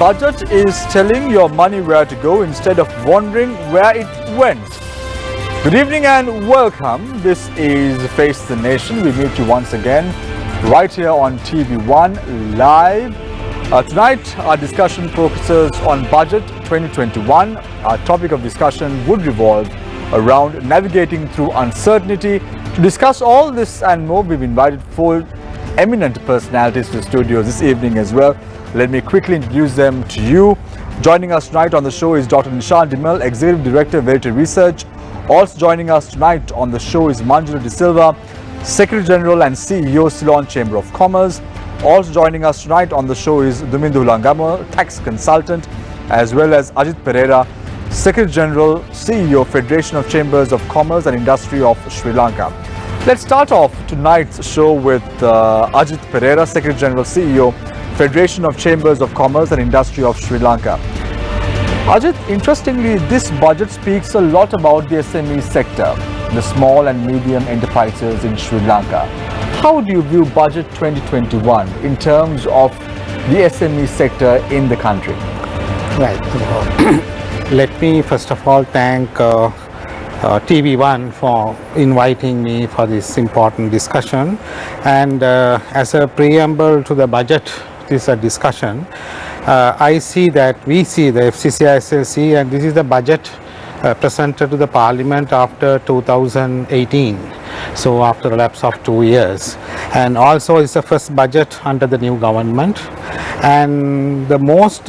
budget is telling your money where to go instead of wondering where it went. Good evening and welcome. This is Face the Nation. We meet you once again right here on TV1 live. Tonight our discussion focuses on budget 2021. Our topic of discussion would revolve around navigating through uncertainty. To discuss all this and more, we've invited four eminent personalities to the studio this evening as well. Let me quickly introduce them to you. Joining us tonight on the show is Dr. Nishan Dimel, Executive Director, Verity Research. Also joining us tonight on the show is Manjula De Silva, Secretary General and CEO, Ceylon Chamber of Commerce. Also joining us tonight on the show is Dumindu Langamo, Tax Consultant, as well as Ajit Pereira, Secretary General, CEO, Federation of Chambers of Commerce and Industry of Sri Lanka. Let's start off tonight's show with Ajit Pereira, Secretary General, CEO, Federation of Chambers of Commerce and Industry of Sri Lanka. Ajit, interestingly, this budget speaks a lot about the SME sector, the small and medium enterprises in Sri Lanka. How do you view budget 2021 in terms of the SME sector in the country? Right. Let me first of all thank TV1 for inviting me for this important discussion. And as a preamble to the budget, this discussion, we see the FCCI-SLC, and this is the budget presented to the Parliament after 2018, so after a lapse of 2 years, and also it's the first budget under the new government. And the most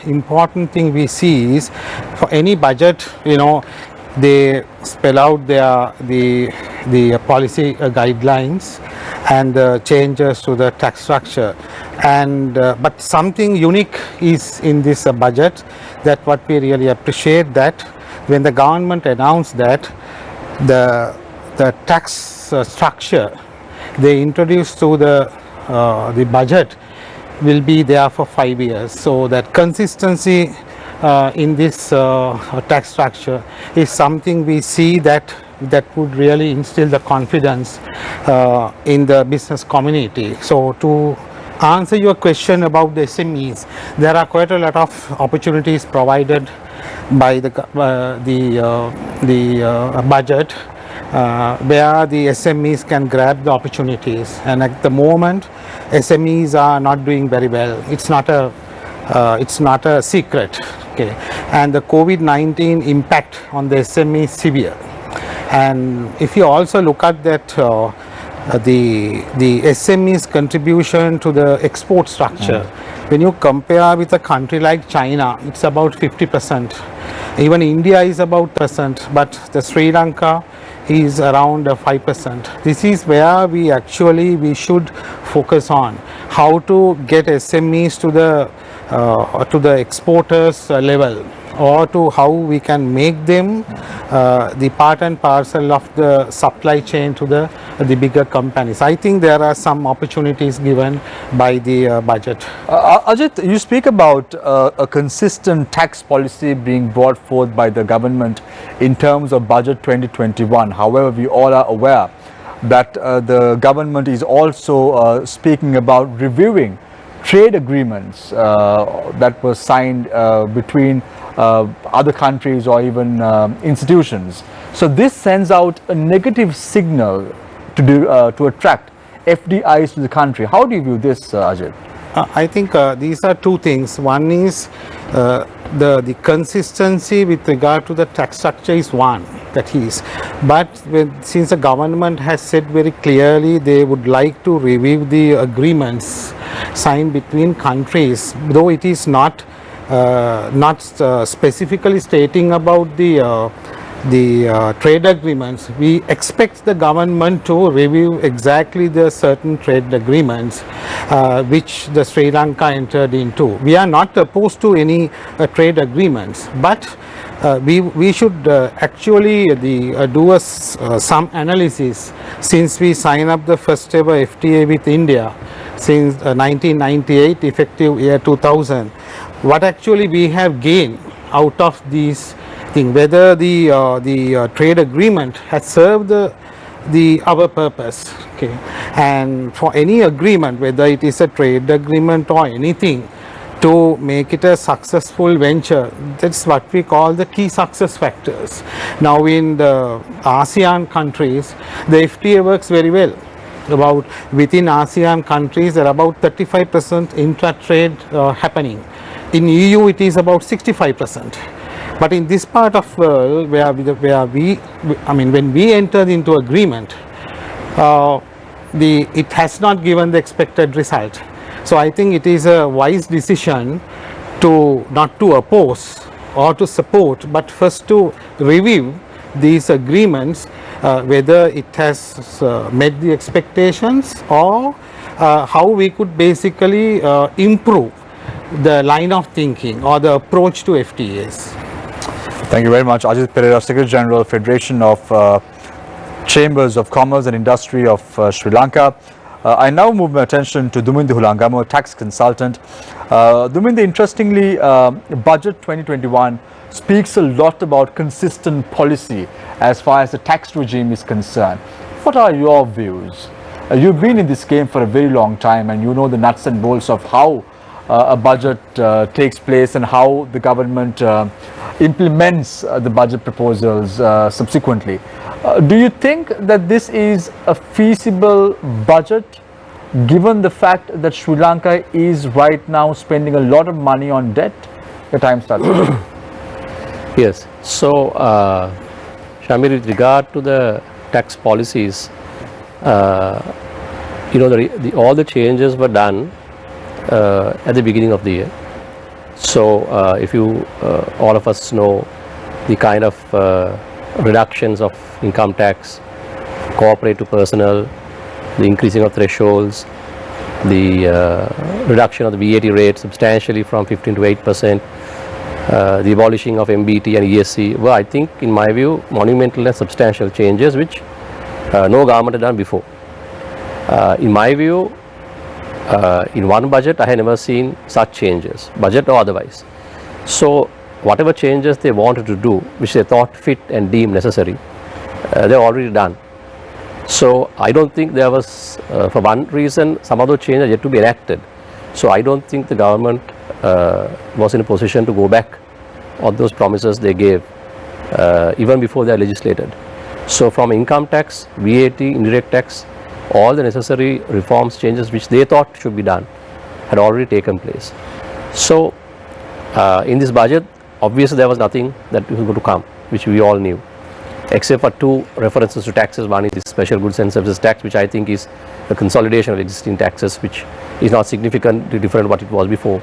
important thing we see is, for any budget, they spell out the policy guidelines and the changes to the tax structure. And but something unique is in this budget, that what we really appreciate, that when the government announced that the tax structure they introduced to the budget will be there for 5 years. So that consistency in this tax structure is something we see that would really instill the confidence in the business community. So to answer your question about the SMEs, there are quite a lot of opportunities provided by the budget where the SMEs can grab the opportunities. And at the moment, SMEs are not doing very well. It's not a secret. Okay, and the COVID-19 impact on the SME is severe. And if you also look at that, the SME's contribution to the export structure, when you compare with a country like China, it's about 50%. Even India is about %, but the Sri Lanka is around 5%. This is where we should focus on how to get SMEs to the exporters level, or to how we can make them the part and parcel of the supply chain to the bigger companies. I think there are some opportunities given by the budget. Ajit, you speak about a consistent tax policy being brought forth by the government in terms of budget 2021. However, we all are aware that the government is also speaking about reviewing trade agreements that were signed between other countries or even institutions. So this sends out a negative signal to attract FDIs to the country. How do you view this, Ajit? I think these are two things. One is the consistency with regard to the tax structure is one, but since the government has said very clearly they would like to review the agreements signed between countries, though it is not specifically stating about the trade agreements, we expect the government to review exactly the certain trade agreements which the Sri Lanka entered into. We are not opposed to any trade agreements, but we should actually do some analysis, since we signed up the first ever FTA with India since 1998, effective year 2000. What actually we have gained out of these things, whether the trade agreement has served our purpose. Okay, and for any agreement, whether it is a trade agreement or anything, to make it a successful venture. That's what we call the key success factors. Now in the ASEAN countries, the FTA works very well. About within ASEAN countries, there are about 35% intra-trade happening. In EU, it is about 65%. But in this part of world when we entered into agreement, it has not given the expected result. So I think it is a wise decision to not to oppose or to support, but first to review these agreements, whether it has met the expectations or how we could basically improve the line of thinking or the approach to FTAs. Thank you very much. Ajit Pereira, Secretary General, Federation of Chambers of Commerce and Industry of Sri Lanka. I now move my attention to Dumindu Hulangamo, a tax consultant. Dumindu, interestingly, Budget 2021 speaks a lot about consistent policy as far as the tax regime is concerned. What are your views? You've been in this game for a very long time and you know the nuts and bolts of how a budget takes place and how the government implements the budget proposals subsequently. Do you think that this is a feasible budget given the fact that Sri Lanka is right now spending a lot of money on debt? Your time starts. Yes. So, Shamir, with regard to the tax policies, all the changes were done at the beginning of the year. So, if you all of us know the kind of reductions of income tax, corporate to personal, the increasing of thresholds, the reduction of the VAT rate substantially from 15 to 8%, the abolishing of MBT and ESC were, I think, in my view, monumental and substantial changes which no government had done before. In my view, in one budget, I had never seen such changes, budget or otherwise. So, whatever changes they wanted to do, which they thought fit and deemed necessary, they're already done. So, I don't think there was, for one reason, some of those changes are yet to be enacted. So, I don't think the government was in a position to go back on those promises they gave, even before they are legislated. So, from income tax, VAT, indirect tax, all the necessary reforms, changes which they thought should be done had already taken place. So, in this budget, obviously there was nothing that was going to come, which we all knew, except for two references to taxes. One is the special goods and services tax, which I think is a consolidation of existing taxes, which is not significantly different what it was before,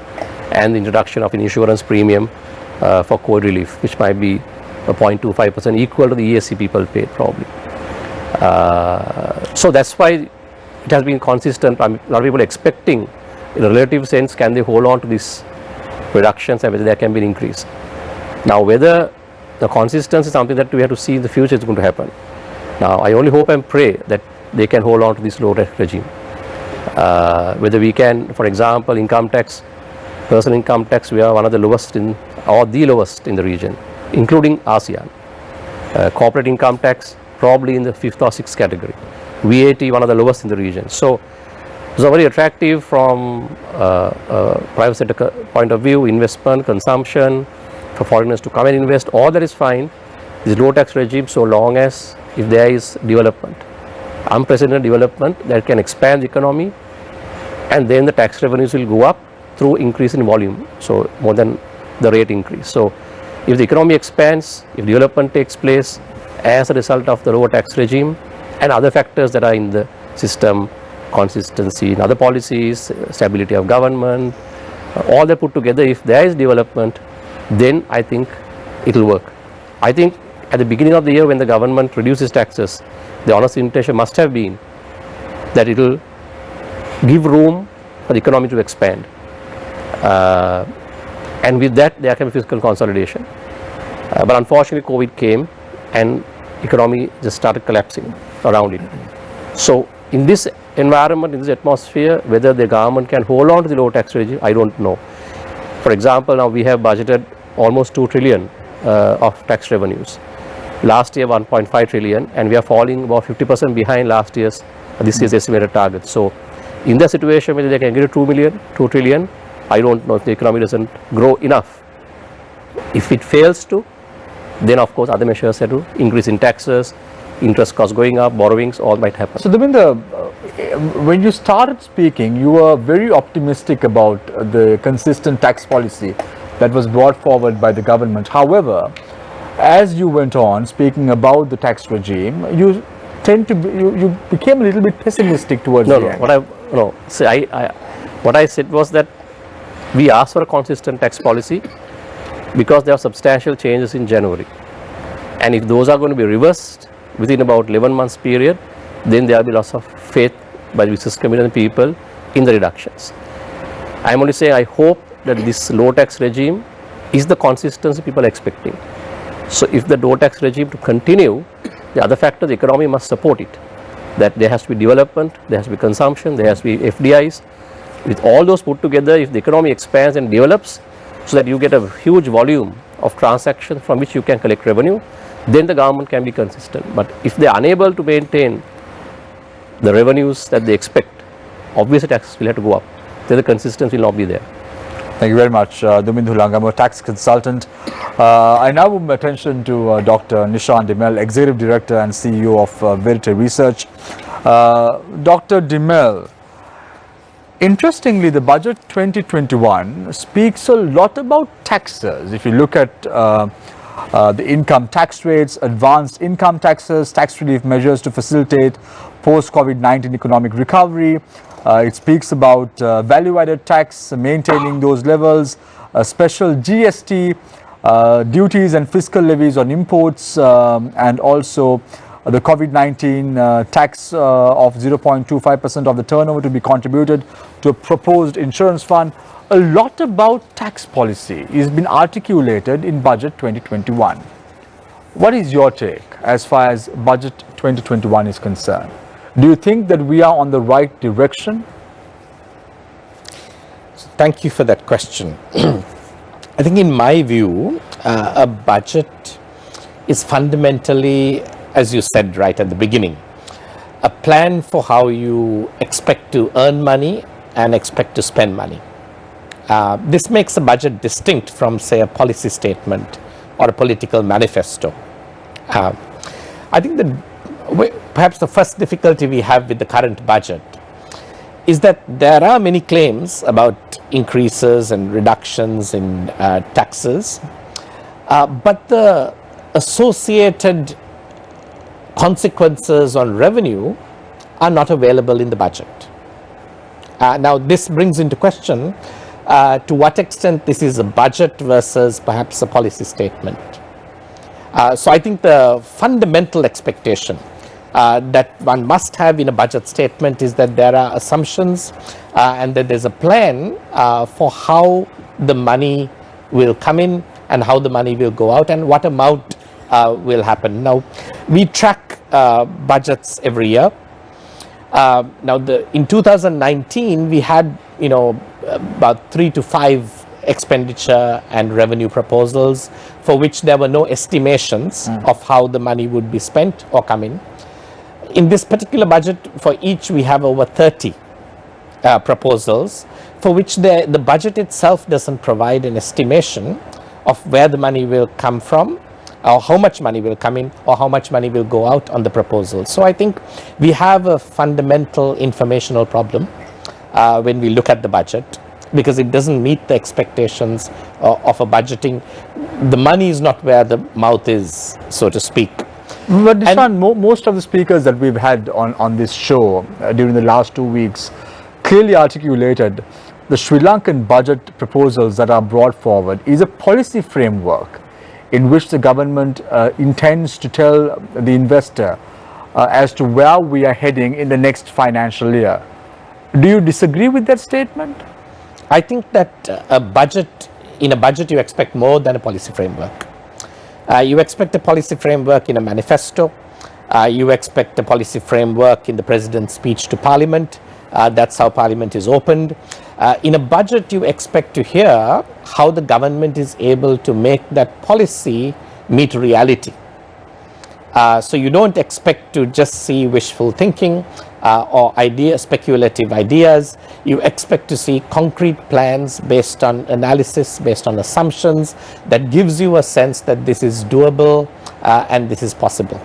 and the introduction of an insurance premium for COVID relief, which might be a 0.25% equal to the ESC people paid probably. So that's why it has been consistent. A lot of people expecting, in a relative sense, can they hold on to these reductions and whether there can be an increase. Now, whether the consistency is something that we have to see in the future is going to happen. Now, I only hope and pray that they can hold on to this low tax regime. Whether we can, for example, income tax, personal income tax, we are one of the lowest in, or the lowest in the region, including ASEAN. Corporate income tax, probably in the 5th or 6th category. VAT, one of the lowest in the region. So, it's very attractive from private sector point of view, investment, consumption, for foreigners to come and invest, all that is fine. This low tax regime, so long as if there is development, unprecedented development that can expand the economy, and then the tax revenues will go up through increase in volume, so more than the rate increase. So, if the economy expands, if development takes place as a result of the lower tax regime and other factors that are in the system, consistency in other policies, stability of government, all that put together, if there is development, then I think it will work. I think at the beginning of the year when the government reduces taxes, the honest intention must have been that it will give room for the economy to expand. And with that there can be fiscal consolidation. But unfortunately COVID came and economy just started collapsing around it. So in this environment, in this atmosphere, whether the government can hold on to the low tax regime, I don't know. For example, now we have budgeted almost 2 trillion of tax revenues. Last year 1.5 trillion, and we are falling about 50% behind last year's, this year's estimated target. So in that situation, whether they can get 2 trillion, I don't know if the economy doesn't grow enough. If it fails to, then of course other measures have to increase in taxes, interest costs going up, borrowings, all might happen. So Davinder, when you started speaking, you were very optimistic about the consistent tax policy that was brought forward by the government. However, as you went on speaking about the tax regime, you became a little bit pessimistic towards the end. What I said was that we asked for a consistent tax policy because there are substantial changes in January, and if those are going to be reversed within about 11 months period, then there will be loss of faith by the business community and people in the reductions. I am only saying I hope that this low tax regime is the consistency people are expecting. So if the low tax regime to continue, the other factor, the economy must support it. That there has to be development, there has to be consumption, there has to be FDIs. With all those put together, if the economy expands and develops so that you get a huge volume of transactions from which you can collect revenue, then the government can be consistent. But if they are unable to maintain the revenues that they expect, obviously taxes will have to go up. Then the consistency will not be there. Thank you very much, Dumindu Langam, a tax consultant. I now move my attention to Dr. Nishan Dimel, Executive Director and CEO of Verite Research. Dr. Dimel, interestingly, the budget 2021 speaks a lot about taxes. If you look at the income tax rates, advanced income taxes, tax relief measures to facilitate post-COVID-19 economic recovery. It speaks about value-added tax, maintaining those levels, special GST, duties and fiscal levies on imports, and also the COVID-19 tax of 0.25% of the turnover to be contributed to a proposed insurance fund. A lot about tax policy is been articulated in budget 2021. What is your take as far as budget 2021 is concerned? Do you think that we are on the right direction? Thank you for that question. I think in my view, a budget is fundamentally, as you said right at the beginning, a plan for how you expect to earn money and expect to spend money. This makes a budget distinct from, say, a policy statement or a political manifesto. I think that perhaps the first difficulty we have with the current budget is that there are many claims about increases and reductions in taxes, but the associated consequences on revenue are not available in the budget. Now this brings into question to what extent this is a budget versus perhaps a policy statement. So I think the fundamental expectation that one must have in a budget statement is that there are assumptions and that there's a plan for how the money will come in and how the money will go out and what amount will happen. Now, we track budgets every year. Now, in 2019, we had, about 3 to 5 expenditure and revenue proposals for which there were no estimations of how the money would be spent or come in. In this particular budget, for each we have over 30 proposals for which the budget itself doesn't provide an estimation of where the money will come from or how much money will come in or how much money will go out on the proposal. So I think we have a fundamental informational problem when we look at the budget, because it doesn't meet the expectations of a budgeting. The money is not where the mouth is, so to speak. But Nishan, most of the speakers that we've had on this show during the last 2 weeks clearly articulated the Sri Lankan budget proposals that are brought forward is a policy framework in which the government intends to tell the investor as to where we are heading in the next financial year. Do you disagree with that statement? I think that in a budget you expect more than a policy framework. You expect a policy framework in a manifesto. You expect a policy framework in the President's speech to Parliament. That's how Parliament is opened. In a budget, you expect to hear how the government is able to make that policy meet reality. So you don't expect to just see wishful thinking. or speculative ideas. You expect to see concrete plans based on analysis, based on assumptions, that gives you a sense that this is doable and this is possible.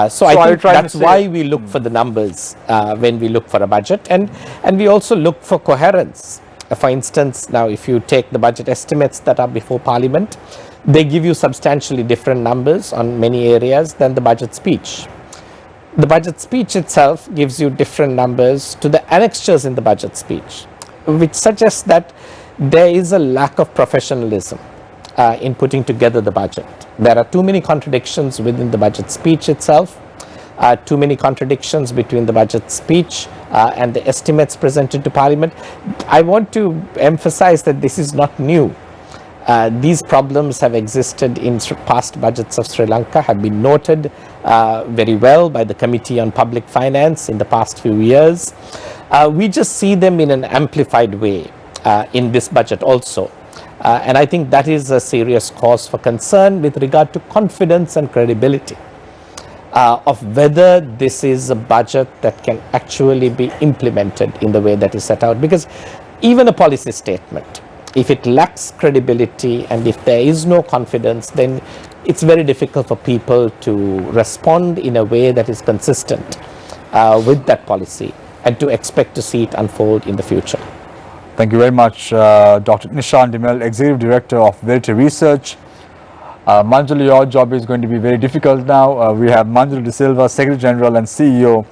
So I think that's why we look for the numbers when we look for a budget, and we also look for coherence. For instance, now if you take the budget estimates that are before Parliament, they give you substantially different numbers on many areas than the budget speech. The budget speech itself gives you different numbers to the annexures in the budget speech, which suggests that there is a lack of professionalism in putting together the budget. There are too many contradictions within the budget speech itself, too many contradictions between the budget speech and the estimates presented to Parliament. I want to emphasize that this is not new. These problems have existed in past budgets of Sri Lanka, have been noted very well by the Committee on Public Finance in the past few years. We just see them in an amplified way in this budget also. And I think that is a serious cause for concern with regard to confidence and credibility of whether this is a budget that can actually be implemented in the way that is set out. Because even a policy statement, if it lacks credibility and if there is no confidence, then it's very difficult for people to respond in a way that is consistent with that policy and to expect to see it unfold in the future. Thank you very much, Dr. Nishan Dimel, Executive Director of Verity Research. Manjula, your job is going to be very difficult now. We have Manjula De Silva, Secretary General and CEO,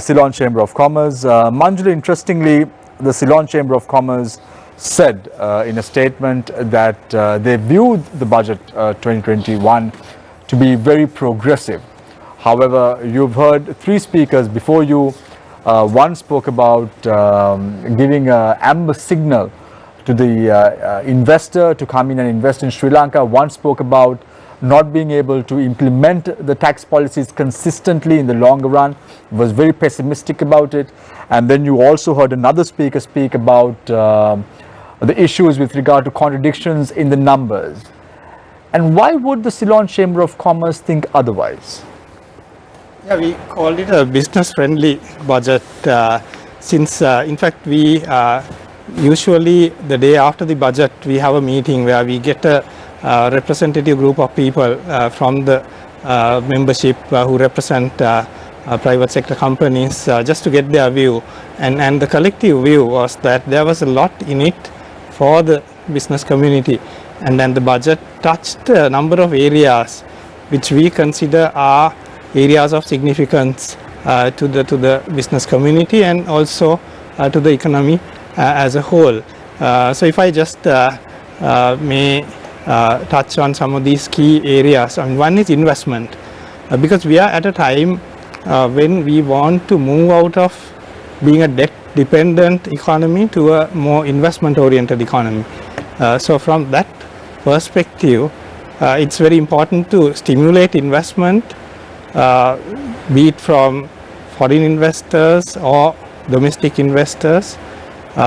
Ceylon Chamber of Commerce. Manjula, interestingly, the Ceylon Chamber of Commerce said in a statement that they viewed the budget 2021 to be very progressive. However, you've heard three speakers before you. One spoke about giving an amber signal to the investor to come in and invest in Sri Lanka. One spoke about not being able to implement the tax policies consistently in the longer run, was very pessimistic about it. And then you also heard another speaker speak about the issues with regard to contradictions in the numbers. And why would the Ceylon Chamber of Commerce think otherwise? Yeah, we called it a business-friendly budget since, in fact, we usually the day after the budget, we have a meeting where we get a representative group of people from the membership who represent private sector companies just to get their view. And the collective view was that there was a lot in it for the business community. And then the budget touched a number of areas which we consider are areas of significance to the business community and also to the economy as a whole. So if I just may touch on some of these key areas. I mean, one is investment, because we are at a time when we want to move out of being a debt-dependent economy to a more investment-oriented economy. So from that perspective, it's very important to stimulate investment, be it from foreign investors or domestic investors,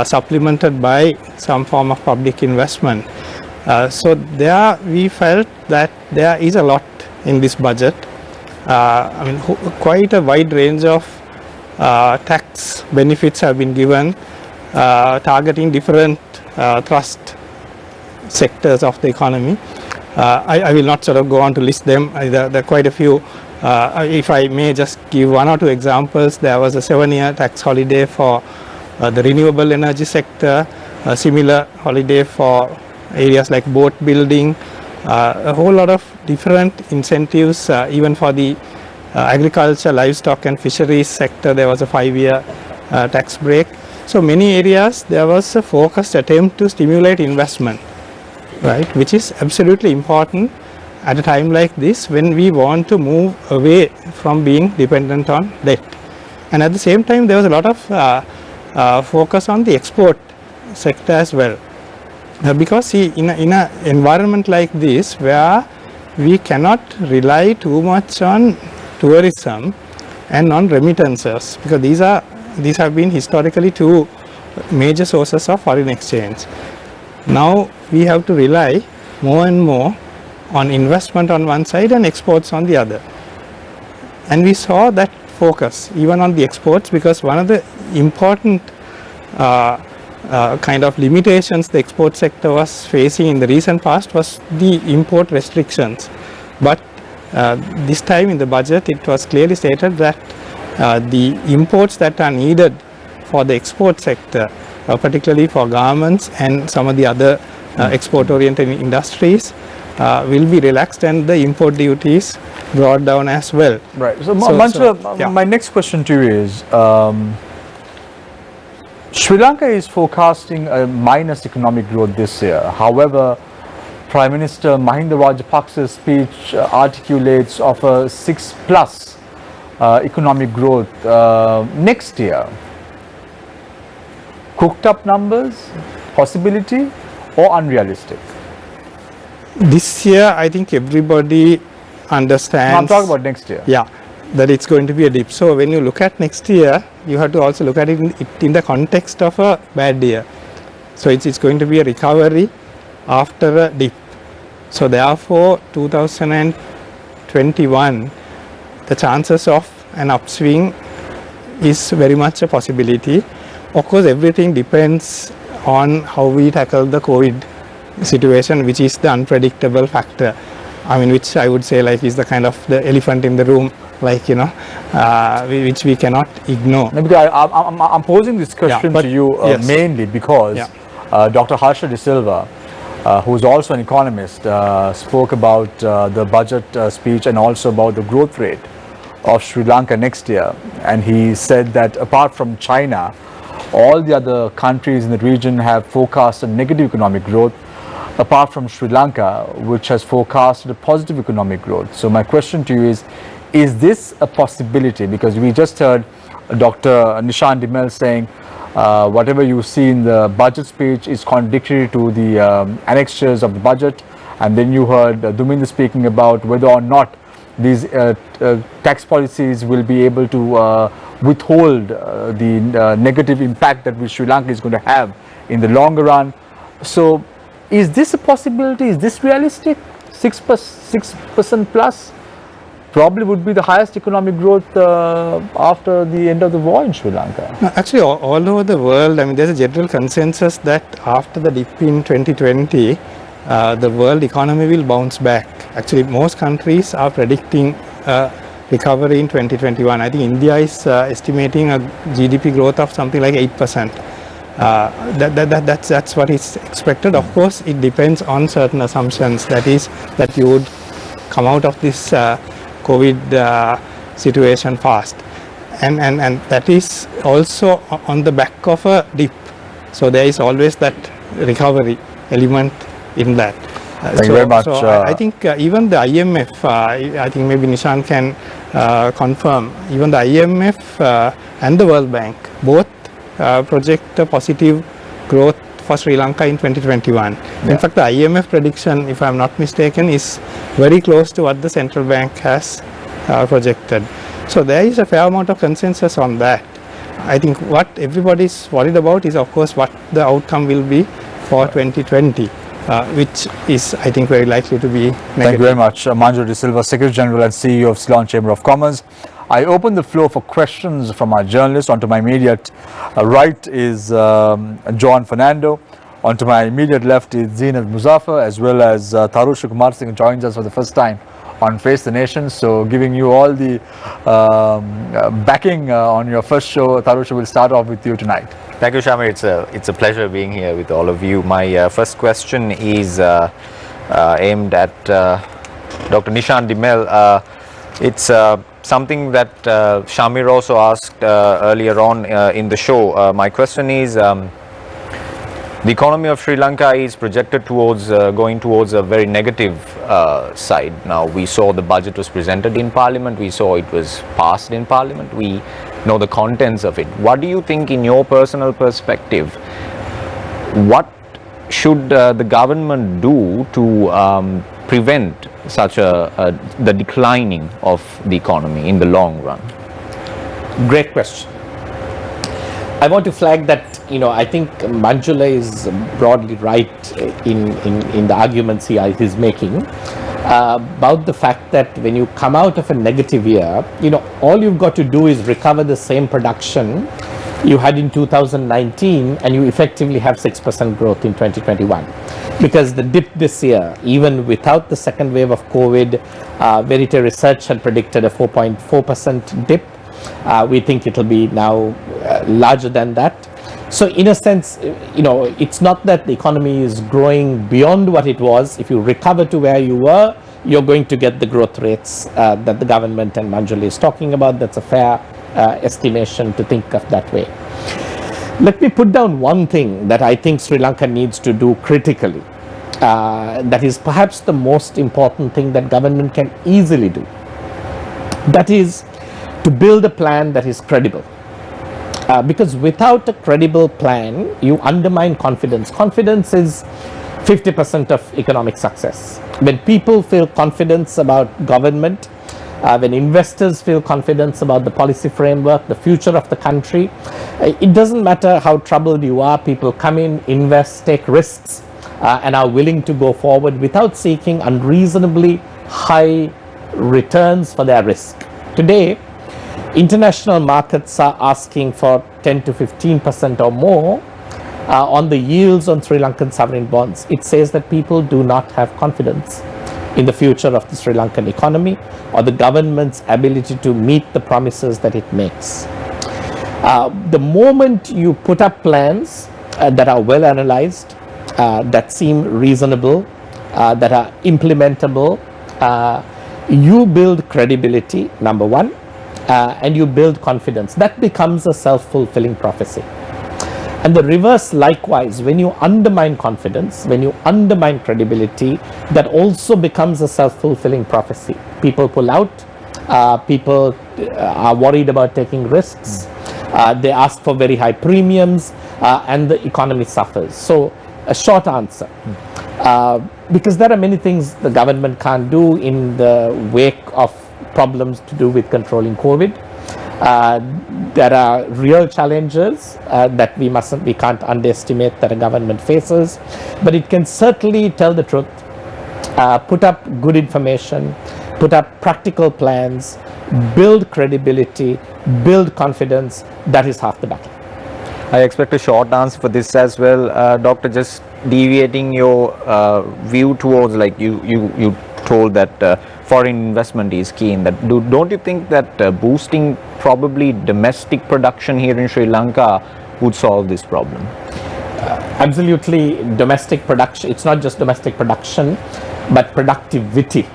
supplemented by some form of public investment. So there we felt that there is a lot in this budget. I mean, quite a wide range of tax benefits have been given, targeting different thrust sectors of the economy. I will not sort of go on to list them. There are quite a few. If I may just give one or two examples, there was a 7-year tax holiday for the renewable energy sector, a similar holiday for areas like boat building, a whole lot of different incentives, even for the agriculture, livestock and fisheries sector. There was a 5-year tax break. So many areas there was a focused attempt to stimulate investment, right, which is absolutely important at a time like this when we want to move away from being dependent on debt. And at the same time, there was a lot of focus on the export sector as well. Because see, in an environment like this where we cannot rely too much on tourism and on remittances, because these have been historically two major sources of foreign exchange. Now we have to rely more and more on investment on one side and exports on the other. And we saw that focus even on the exports, because one of the important kind of limitations the export sector was facing in the recent past was the import restrictions. But this time in the budget it was clearly stated that the imports that are needed for the export sector, particularly for garments and some of the other export oriented industries, will be relaxed, and the import duties brought down as well. Right. So, Manjula, my next question to you is, Sri Lanka is forecasting a minus economic growth this year. However, Prime Minister Mahinda Rajapaksa's speech articulates of a 6+ economic growth next year. Cooked up numbers, possibility or unrealistic? This year, I think everybody understands. No, I'm talking about next year. Yeah, that it's going to be a dip. So when you look at next year, you have to also look at it in the context of a bad year. So it's going to be a recovery after a dip. So therefore, 2021, the chances of an upswing is very much a possibility. Of course, everything depends on how we tackle the COVID situation, which is the unpredictable factor. I mean, which I would say like is the kind of the elephant in the room, like, you know, which we cannot ignore. No, because I'm posing this question to you mainly because Dr. Harsha De Silva, who is also an economist, spoke about the budget speech and also about the growth rate of Sri Lanka next year. And he said that apart from China, all the other countries in the region have forecast a negative economic growth, apart from Sri Lanka, which has forecasted a positive economic growth. So my question to you is this a possibility? Because we just heard Dr. Nishan Dimel saying whatever you see in the budget speech is contradictory to the annexures of the budget. And then you heard Duminda speaking about whether or not these tax policies will be able to withhold the negative impact that Sri Lanka is going to have in the longer run. So is this a possibility? Is this realistic? 6% plus probably would be the highest economic growth after the end of the war in Sri Lanka. Actually, all over the world, I mean, there's a general consensus that after the dip in 2020, the world economy will bounce back. Actually, most countries are predicting recovery in 2021. I think India is estimating a GDP growth of something like 8%. That's what is expected. Of course, it depends on certain assumptions. That is, that you would come out of this COVID situation fast, and that is also on the back of a dip. So there is always that recovery element in that. Thank you very much. So I think even the IMF, I think maybe Nishan can confirm, even the IMF and the World Bank both project a positive growth for Sri Lanka in 2021. In fact, the IMF prediction, if I am not mistaken, is very close to what the central bank has projected. So there is a fair amount of consensus on that. I think what everybody is worried about is, of course, what the outcome will be for 2020. Which is, I think, very likely to be negative. Thank you very much. Manjula De Silva, Secretary General and CEO of Ceylon Chamber of Commerce. I open the floor for questions from our journalists. Onto my immediate right is John Fernando. Onto my immediate left is Zeenat Muzaffar, as well as Tarusha Kumar Singh, who joins us for the first time on Face the Nation. So giving you all the backing on your first show. Tarusha, will start off with you tonight. Thank you, Shamir. It's a pleasure being here with all of you. My first question is aimed at Dr. Nishan Dimel. It's something that Shamir also asked earlier on in the show. My question is, the economy of Sri Lanka is projected towards going towards a very negative side. Now, we saw the budget was presented in Parliament. We saw it was passed in Parliament. We know the contents of it. What do you think, in your personal perspective, what should the government do to prevent such the declining of the economy in the long run? Great question. I want to flag that, I think Manjula is broadly right in the arguments he is making. about the fact that when you come out of a negative year, all you've got to do is recover the same production you had in 2019 and you effectively have 6% growth in 2021. Because the dip this year, even without the second wave of COVID, Verite Research had predicted a 4.4% dip. We think it will be now larger than that. So in a sense, it's not that the economy is growing beyond what it was. If you recover to where you were, you're going to get the growth rates that the government and Manjuli is talking about. That's a fair estimation to think of that way. Let me put down one thing that I think Sri Lanka needs to do critically. That is perhaps the most important thing that government can easily do. That is to build a plan that is credible. Because without a credible plan, you undermine confidence. Confidence is 50% of economic success. When people feel confidence about government, when investors feel confidence about the policy framework, the future of the country, it doesn't matter how troubled you are, people come in, invest, take risks, and are willing to go forward without seeking unreasonably high returns for their risk. Today, international markets are asking for 10 to 15% or more on the yields on Sri Lankan sovereign bonds. It says that people do not have confidence in the future of the Sri Lankan economy or the government's ability to meet the promises that it makes. The moment you put up plans that are well analyzed, that seem reasonable, that are implementable, you build credibility, number one, and you build confidence. That becomes a self-fulfilling prophecy. And the reverse likewise, when you undermine confidence, when you undermine credibility, that also becomes a self-fulfilling prophecy. People pull out, people are worried about taking risks, they ask for very high premiums, and the economy suffers. So a short answer, because there are many things the government can't do in the wake of problems to do with controlling COVID. There are real challenges that we can't underestimate that a government faces, but it can certainly tell the truth, put up good information, put up practical plans, build credibility, build confidence. That is half the battle. I expect a short answer for this as well, Doctor. Just deviating your view towards, like you told that foreign investment is key in that. Don't you think that boosting probably domestic production here in Sri Lanka would solve this problem? Absolutely, domestic production. It's not just domestic production, but productivity.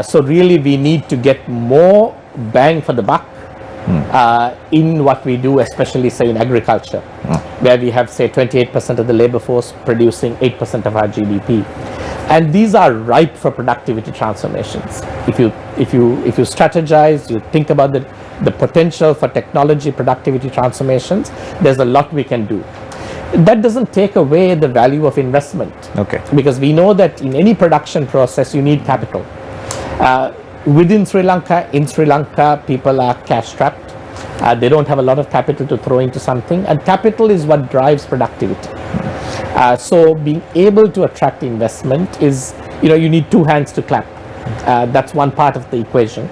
So really, we need to get more bang for the buck in what we do, especially say in agriculture, where we have say 28% of the labor force producing 8% of our GDP. And these are ripe for productivity transformations. If you strategize, you think about the potential for technology productivity transformations, there's a lot we can do. That doesn't take away the value of investment. Okay. Because we know that in any production process, you need capital. Within Sri Lanka, in Sri Lanka, people are cash strapped. They don't have a lot of capital to throw into something, and capital is what drives productivity. So being able to attract investment is, you need two hands to clap. That's one part of the equation.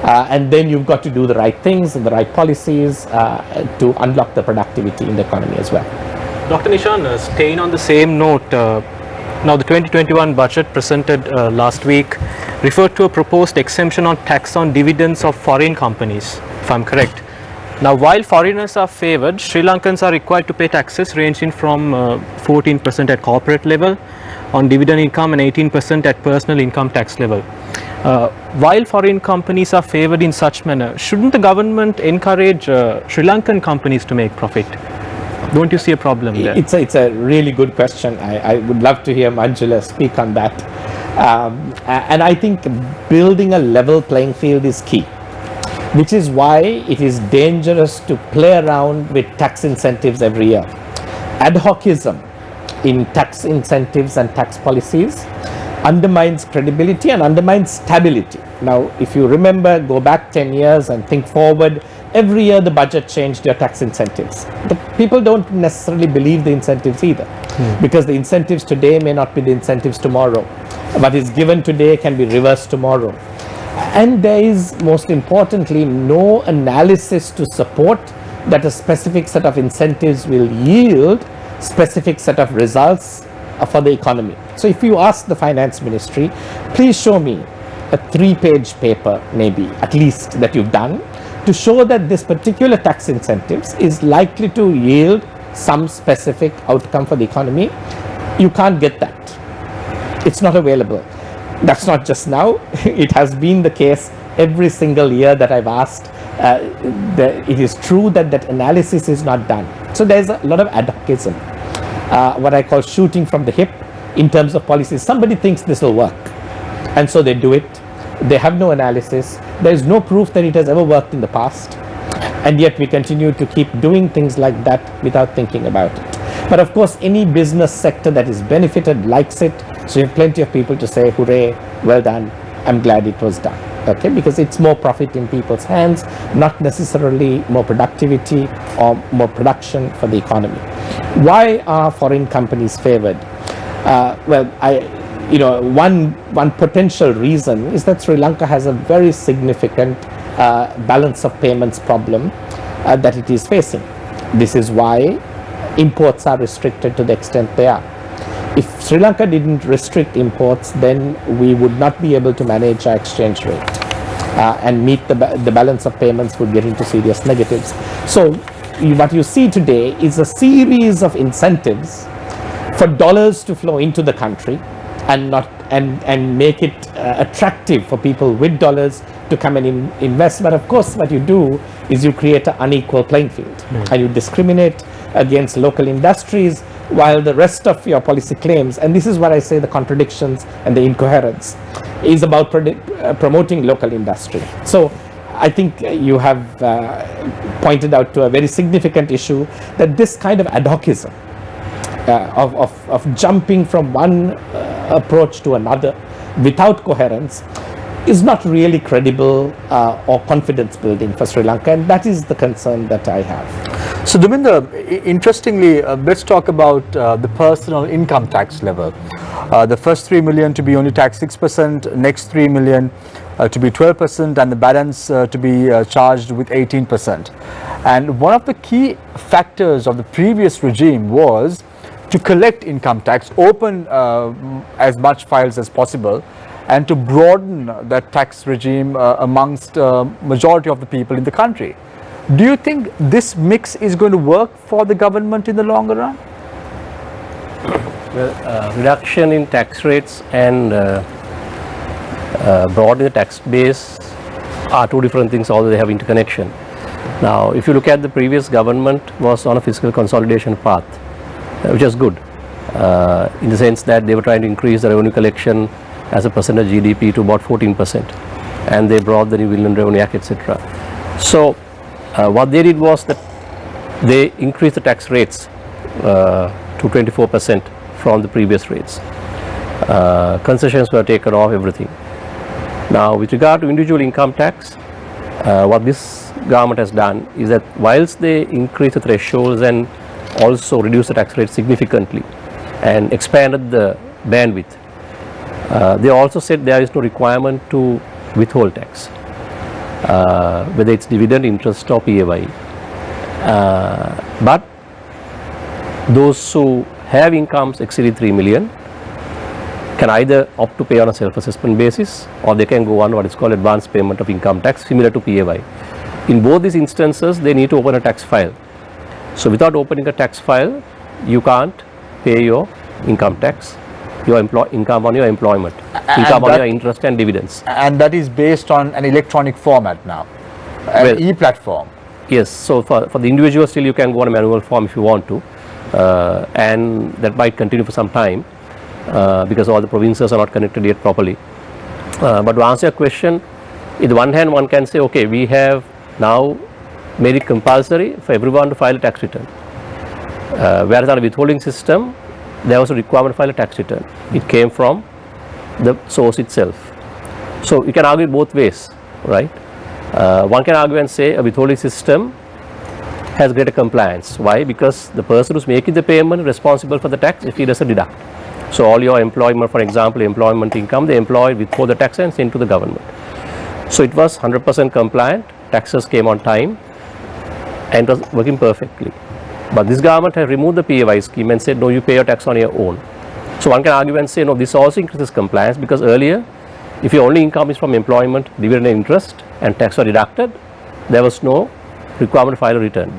And then you've got to do the right things and the right policies to unlock the productivity in the economy as well. Dr. Nishan, staying on the same note, now the 2021 budget presented last week referred to a proposed exemption on tax on dividends of foreign companies, if I'm correct. Now, while foreigners are favoured, Sri Lankans are required to pay taxes ranging from 14% at corporate level on dividend income and 18% at personal income tax level. While foreign companies are favoured in such manner, shouldn't the government encourage Sri Lankan companies to make profit? Don't you see a problem there? It's a really good question. I would love to hear Manjula speak on that. And I think building a level playing field is key, which is why it is dangerous to play around with tax incentives every year. Ad hocism in tax incentives and tax policies undermines credibility and undermines stability. Now, if you remember, go back 10 years and think forward, every year the budget changed your tax incentives. The people don't necessarily believe the incentives either, because the incentives today may not be the incentives tomorrow. What is given today can be reversed tomorrow. And there is, most importantly, no analysis to support that a specific set of incentives will yield specific set of results for the economy. So if you ask the finance ministry, please show me a 3-page paper, maybe at least, that you've done to show that this particular tax incentives is likely to yield some specific outcome for the economy. You can't get that. It's not available. That's not just now. It has been the case every single year that I've asked. It is true that that analysis is not done. So there's a lot of ad hocism, what I call shooting from the hip in terms of policies. Somebody thinks this will work, and so they do it. They have no analysis. There is no proof that it has ever worked in the past, and yet we continue to keep doing things like that without thinking about it. But of course, any business sector that is benefited likes it, so you have plenty of people to say, hooray, well done, I'm glad it was done. Okay, because it's more profit in people's hands, not necessarily more productivity or more production for the economy. Why are foreign companies favored? Well, one potential reason is that Sri Lanka has a very significant balance of payments problem that it is facing. This is why imports are restricted to the extent they are. If Sri Lanka didn't restrict imports, then we would not be able to manage our exchange rate and meet the balance of payments would get into serious negatives. So what you see today is a series of incentives for dollars to flow into the country and make it attractive for people with dollars to come and invest. But of course, what you do is you create an unequal playing field and you discriminate against local industries, while the rest of your policy claims, and this is what I say the contradictions and the incoherence, is about promoting local industry. So I think you have pointed out to a very significant issue, that this kind of ad hocism of jumping from one approach to another without coherence is not really credible or confidence building for Sri Lanka, and that is the concern that I have. So Duminder, interestingly, let's talk about the personal income tax level. The first 3 million to be only taxed 6%, next 3 million to be 12%, and the balance to be charged with 18%. And one of the key factors of the previous regime was to collect income tax, open as much files as possible, and to broaden that tax regime amongst majority of the people in the country. Do you think this mix is going to work for the government in the longer run? Well, reduction in tax rates and broadening the tax base are two different things, although they have interconnection. Now, if you look at the previous government was on a fiscal consolidation path, which is good in the sense that they were trying to increase the revenue collection as a percentage of GDP to about 14%, and they brought the new Inland Revenue Act, etc. So what they did was that they increased the tax rates to 24% from the previous rates. Concessions were taken off, everything. Now, with regard to individual income tax, what this government has done is that whilst they increase the thresholds and also reduce the tax rate significantly and expanded the bandwidth, they also said there is no requirement to withhold tax, whether it's dividend, interest or PAYE. But those who have incomes exceeding 3 million can either opt to pay on a self-assessment basis, or they can go on what is called advance payment of income tax, similar to PAYE. In both these instances, they need to open a tax file. So without opening a tax file, you can't pay your income tax, your income on your employment, income on your interest and dividends. And that is based on an electronic format now, an e-platform. Yes, so for the individual, still you can go on a manual form if you want to, and that might continue for some time because all the provinces are not connected yet properly. But to answer your question, on the one hand, one can say, okay, we have now made it compulsory for everyone to file a tax return, whereas on a withholding system, there was a requirement to file a tax return. It came from the source itself. So you can argue both ways, right? One can argue and say a withholding system has greater compliance. Why? Because the person who's making the payment is responsible for the tax if he doesn't deduct. So all your employment, for example, employment income, they employ withhold the tax and send to the government. So it was 100% compliant, taxes came on time and it was working perfectly. But this government has removed the PAY scheme and said, no, you pay your tax on your own. So one can argue and say, no, this also increases compliance, because earlier, if your only income is from employment, dividend and interest, and tax were deducted, there was no requirement to file a return.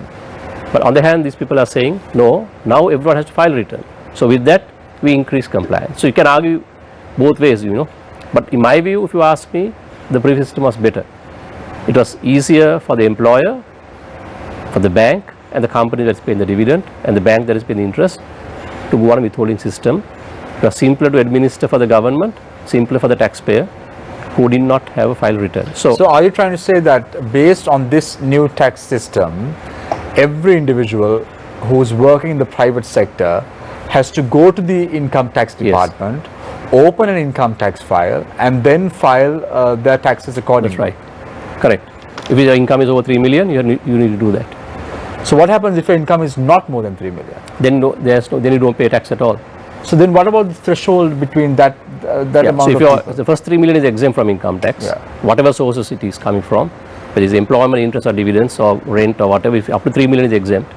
But on the hand, these people are saying, no, now everyone has to file a return. So with that, we increase compliance. So you can argue both ways, But in my view, if you ask me, the previous system was better. It was easier for the employer, for the bank, and the company that's paying the dividend, and the bank that is paying the interest, to go on a withholding system. It was simpler to administer for the government, simpler for the taxpayer who did not have a file return. So are you trying to say that based on this new tax system, every individual who's working in the private sector has to go to the income tax department, open an income tax file, and then file their taxes accordingly? That's right. Correct. If your income is over 3 million, you need to do that. So what happens if your income is not more than 3 million? Then then you don't pay tax at all. So then what about the threshold between that amount so if of the first 3 million is exempt from income tax, whatever sources it is coming from, whether it's employment, interest or dividends or rent or whatever, if up to 3 million is exempt,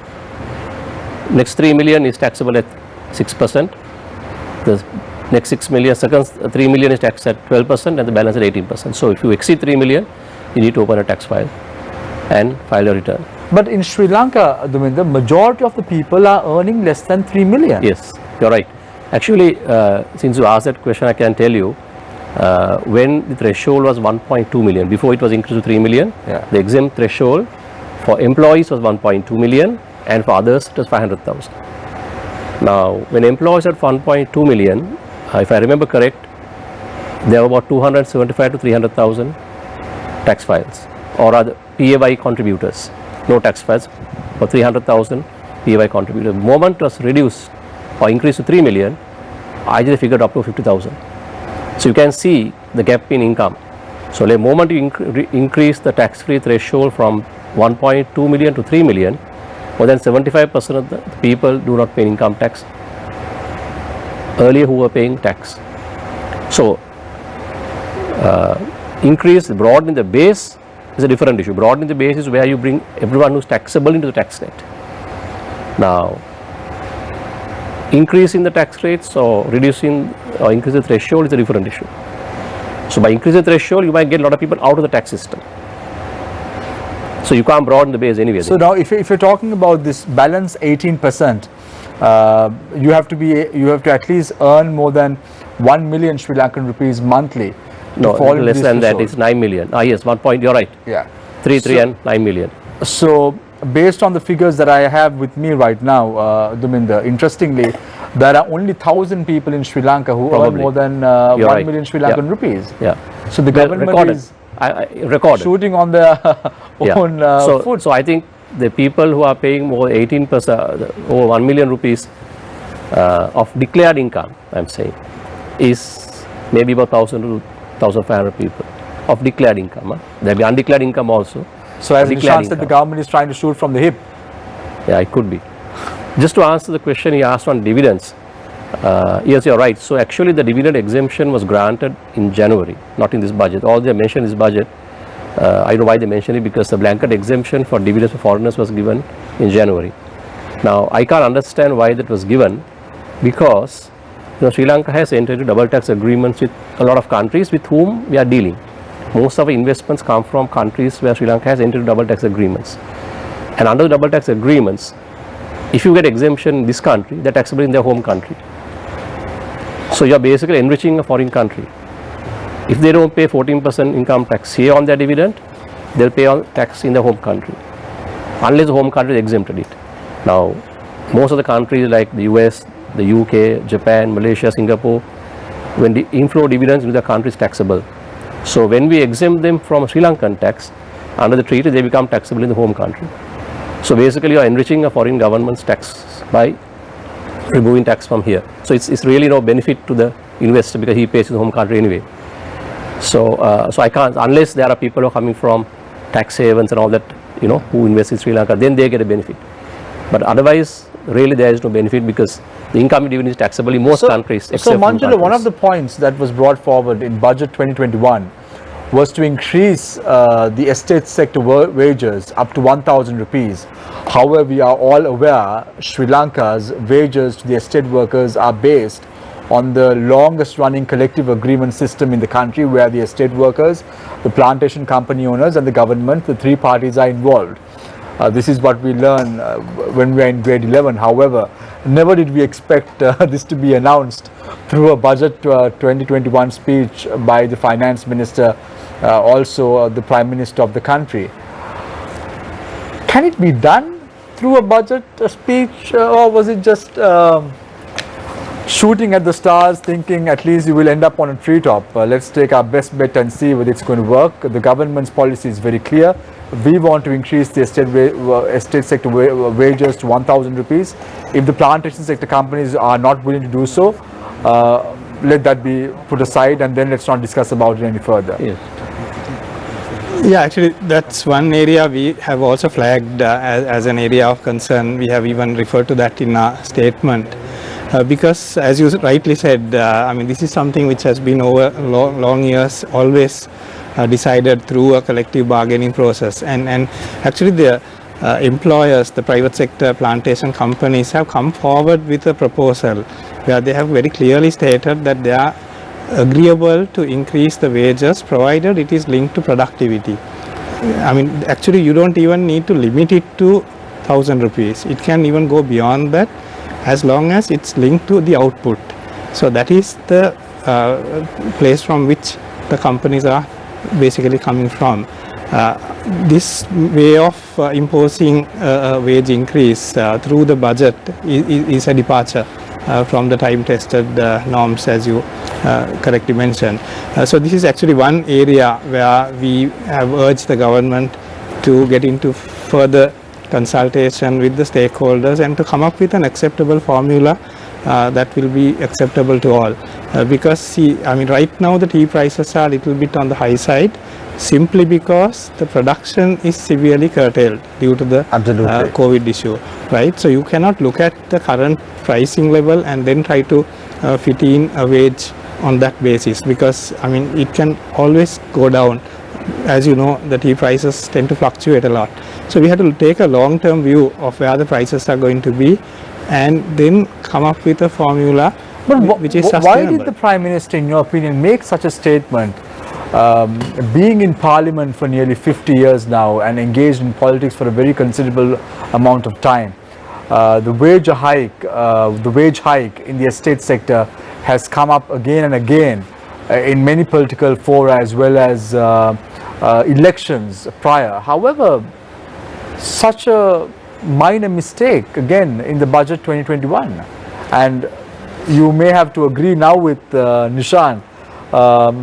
next 3 million is taxable at 6%, the next 6 million, second 3 million is taxed at 12% and the balance at 18%. So if you exceed 3 million, you need to open a tax file and file a return. But in Sri Lanka, the majority of the people are earning less than 3 million. Yes, you're right. Actually, since you asked that question, I can tell you, when the threshold was 1.2 million, before it was increased to 3 million, the exempt threshold for employees was 1.2 million and for others it was 500,000. Now, when employees at 1.2 million, if I remember correct, there were about 275 to 300,000 tax files or other PAY contributors, no tax files, for 300,000 PAY contributors. The moment it was reduced or increased to 3 million, I just figured up to 50,000. So you can see the gap in income. So the moment you increase the tax-free threshold from 1.2 million to 3 million, more than 75% of the people do not pay income tax earlier who were paying tax. So broadening the base is a different issue. Broadening the base is where you bring everyone who's taxable into the tax net. Now, increasing the tax rates or reducing or increasing the threshold is a different issue. So by increasing the threshold, you might get a lot of people out of the tax system. So you can't broaden the base anyway. So now, if you're talking about this balance 18%, you have to at least earn more than 1 million Sri Lankan rupees monthly. No, less than that. It's 9 million. Yes, 1 point. You're right. Yeah. 3 and 9 million. So based on the figures that I have with me right now, Duminder, interestingly, there are only 1,000 people in Sri Lanka who earn more than 1 million Sri Lankan rupees. Yeah. So the government is shooting on their own foot. So I think the people who are paying more 18%, over 1 million rupees of declared income, I'm saying, is maybe about 1,000 to 1,500 people of declared income. There will be undeclared income also. So as Nishan said, the government is trying to shoot from the hip. Yeah, it could be. Just to answer the question he asked on dividends, yes, you're right. So actually the dividend exemption was granted in January, not in this budget. All they mentioned in this budget, I don't know why they mentioned it, because the blanket exemption for dividends for foreigners was given in January. Now, I can't understand why that was given, because Sri Lanka has entered into double tax agreements with a lot of countries with whom we are dealing. Most of our investments come from countries where Sri Lanka has entered double tax agreements. And under the double tax agreements, if you get exemption in this country, they're taxable in their home country. So you're basically enriching a foreign country. If they don't pay 14% income tax here on their dividend, they'll pay on tax in their home country, unless the home country exempted it. Now, most of the countries like the US, the UK, Japan, Malaysia, Singapore, when the inflow dividends into the country is taxable. So when we exempt them from Sri Lankan tax, under the treaty they become taxable in the home country. So basically you are enriching a foreign government's tax by removing tax from here. So it's really no benefit to the investor, because he pays in the home country anyway. So I can't, unless there are people who are coming from tax havens and all that, who invest in Sri Lanka, then they get a benefit. But otherwise, really there is no benefit because the incoming dividend is taxable in most countries. So except Manjula, one of the points that was brought forward in budget 2021 was to increase the estate sector wages up to 1,000 rupees. However, we are all aware Sri Lanka's wages to the estate workers are based on the longest running collective agreement system in the country, where the estate workers, the plantation company owners and the government, the three parties are involved. This is what we learn when we are in grade 11. However, never did we expect this to be announced through a budget 2021 speech by the finance minister, also the prime minister of the country. Can it be done through a budget speech, or was it just shooting at the stars, thinking at least you will end up on a treetop? Let's take our best bet and see whether it's going to work. The government's policy is very clear. We want to increase the estate sector wages to 1,000 rupees. If the plantation sector companies are not willing to do so, let that be put aside, and then let's not discuss about it any further. Yes. Yeah, actually, that's one area we have also flagged as an area of concern. We have even referred to that in our statement. Because, as you rightly said, I mean, this is something which has been over long years always decided through a collective bargaining process. And actually, the employers, the private sector plantation companies have come forward with a proposal where they have very clearly stated that they are agreeable to increase the wages provided it is linked to productivity. I mean, actually, you don't even need to limit it to 1,000 rupees. It can even go beyond that, as long as it's linked to the output. So that is the place from which the companies are basically coming from. This way of imposing a wage increase through the budget is a departure from the time-tested norms, as you correctly mentioned. So this is actually one area where we have urged the government to get into further consultation with the stakeholders and to come up with an acceptable formula that will be acceptable to all. Because see, I mean, right now the tea prices are a little bit on the high side, simply because the production is severely curtailed due to the COVID issue, right? So you cannot look at the current pricing level and then try to fit in a wage on that basis, because I mean, it can always go down. As you know, the tea prices tend to fluctuate a lot. So we have to take a long-term view of where the prices are going to be and then come up with a formula which is sustainable. Why did the Prime Minister, in your opinion, make such a statement, being in Parliament for nearly 50 years now and engaged in politics for a very considerable amount of time? The wage hike in the estate sector has come up again and again in many political fora, as well as elections prior. However, such a minor mistake again in the budget 2021, and you may have to agree now with Nishan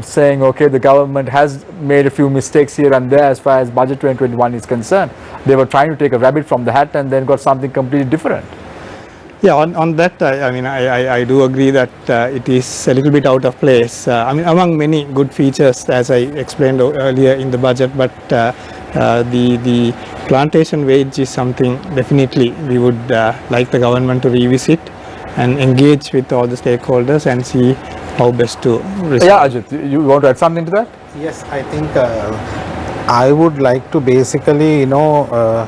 saying, okay, the government has made a few mistakes here and there as far as budget 2021 is concerned. They were trying to take a rabbit from the hat and then got something completely different. Yeah, on that, I mean, I do agree that it is a little bit out of place. I mean, among many good features, as I explained earlier in the budget, but the plantation wage is something definitely we would like the government to revisit and engage with all the stakeholders and see how best to resolve. Yeah, Ajit, you want to add something to that? Yes, I think I would like to basically, you know,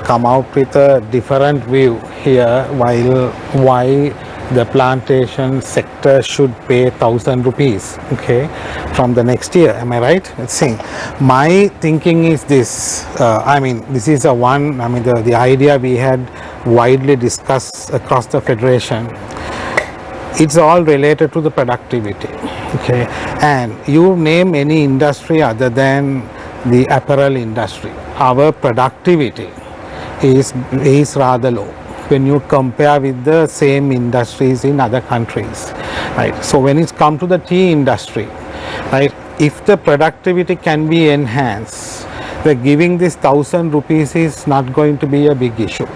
come out with a different view here, while why the plantation sector should pay 1,000 rupees, okay, from the next year. Am I right? Let's see. My thinking is this. I mean, this is the idea we had widely discussed across the federation. It's all related to the productivity, okay, and you name any industry other than the apparel industry, our productivity is rather low when you compare with the same industries in other countries, right? So when it's come to the tea industry, right, if the productivity can be enhanced, the giving this 1,000 rupees is not going to be a big issue.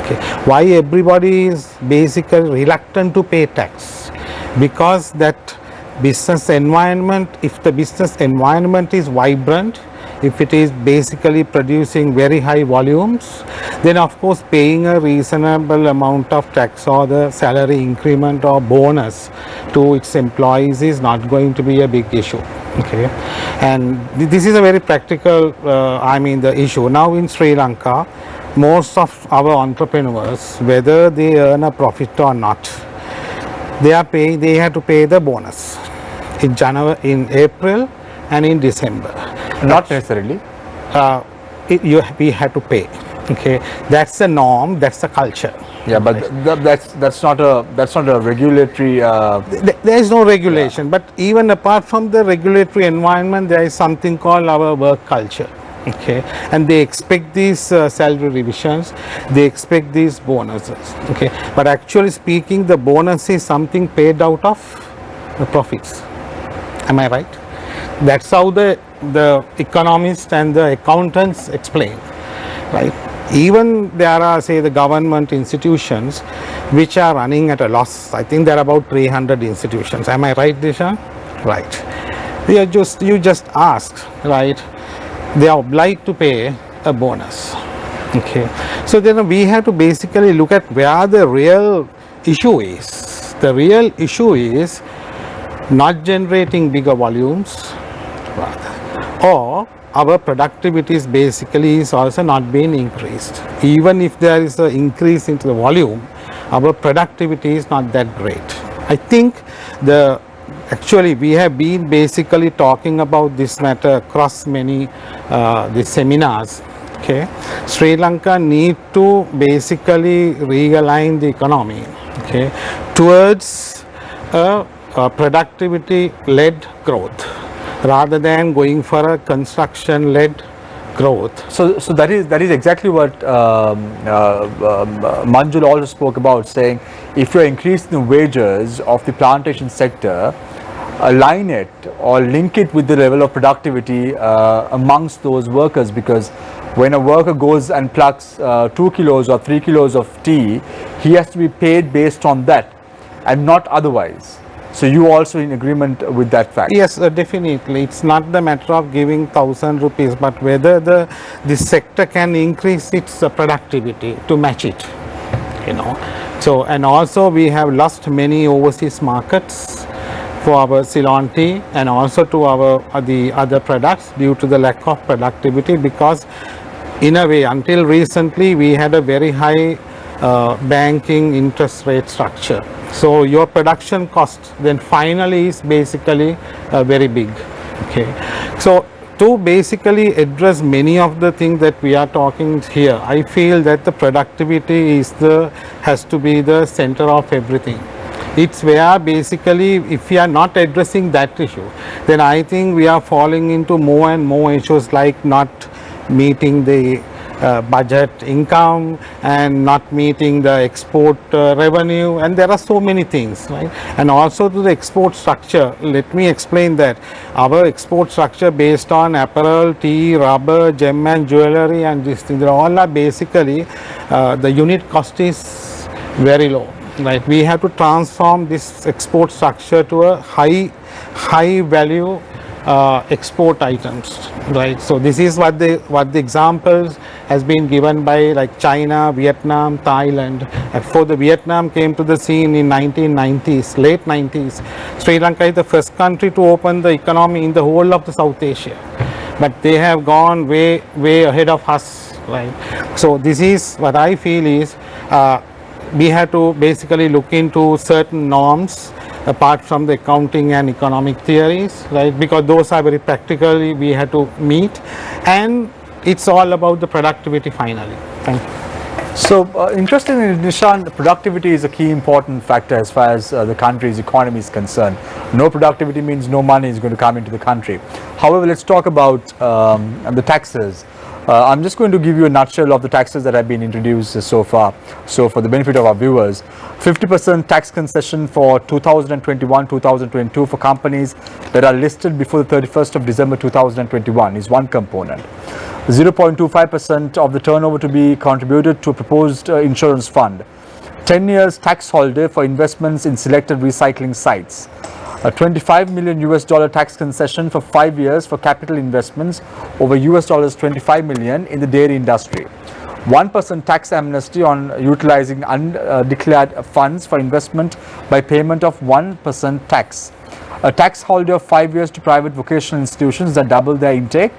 Okay. Why everybody is basically reluctant to pay tax? Because that business environment, if the business environment is vibrant, if it is basically producing very high volumes, then of course paying a reasonable amount of tax or the salary increment or bonus to its employees is not going to be a big issue. Okay, and this is a very practical, the issue. Now in Sri Lanka, most of our entrepreneurs, whether they earn a profit or not, they have to pay the bonus in April and in December. Not necessarily. We have to pay. Okay, that's the norm. That's the culture. Yeah, but that's not a regulatory. There is no regulation, but even apart from the regulatory environment, there is something called our work culture. Okay, and they expect these salary revisions, they expect these bonuses. Okay, but actually speaking, the bonus is something paid out of the profits. Am I right? That's how the economists and the accountants explain, right? Even there are, say, the government institutions which are running at a loss. I think there are about 300 institutions. Am I right, Disha? Right. You just asked, right? They are obliged to pay a bonus. Okay, so then we have to basically look at where the real issue is. The real issue is not generating bigger volumes, rather, or our productivity is basically is also not being increased. Even if there is an increase into the volume, our productivity is not that great. I think actually we have been basically talking about this matter across many the seminars. Okay, Sri Lanka need to basically realign the economy, okay, towards a productivity led growth rather than going for a construction led growth. So that is exactly what Manjul also spoke about, saying if you're increasing the wages of the plantation sector, align it or link it with the level of productivity amongst those workers, because when a worker goes and plucks 2 kilos or 3 kilos of tea, he has to be paid based on that and not otherwise. So you also in agreement with that fact? Yes, definitely. It's not the matter of giving 1,000 rupees, but whether this sector can increase its productivity to match it, you know. So, and also we have lost many overseas markets for our Ceylon tea and also to our the other products due to the lack of productivity, because in a way until recently we had a very high banking interest rate structure. So your production cost then finally is basically very big. Okay, so to basically address many of the things that we are talking here, I feel that the productivity has to be the center of everything. It's where basically if we are not addressing that issue, then I think we are falling into more and more issues like not meeting the budget income and not meeting the export revenue, and there are so many things, right? And also to the export structure, let me explain that our export structure based on apparel, tea, rubber, gem and jewelry and these things, they all are basically the unit cost is very low, right? We have to transform this export structure to a high value export items, right? So this is what the examples has been given by like China, Vietnam, Thailand. Before the Vietnam came to the scene in 1990s, late 90s, Sri Lanka is the first country to open the economy in the whole of the South Asia, but they have gone way ahead of us, right? So this is what I feel is we have to basically look into certain norms apart from the accounting and economic theories, right? Because those are very practically we have to meet, and it's all about the productivity finally. Thank you. So interestingly, Nishant, productivity is a key important factor as far as the country's economy is concerned. No productivity means no money is going to come into the country. However, let's talk about the taxes. I'm just going to give you a nutshell of the taxes that have been introduced so far. So for the benefit of our viewers, 50% tax concession for 2021-2022 for companies that are listed before the 31st of December 2021 is one component. 0.25% of the turnover to be contributed to a proposed insurance fund. 10 years tax holiday for investments in selected recycling sites. A $25 million tax concession for 5 years for capital investments over $25 million in the dairy industry. 1% tax amnesty on utilizing undeclared funds for investment by payment of 1% tax. A tax holiday of 5 years to private vocational institutions that double their intake.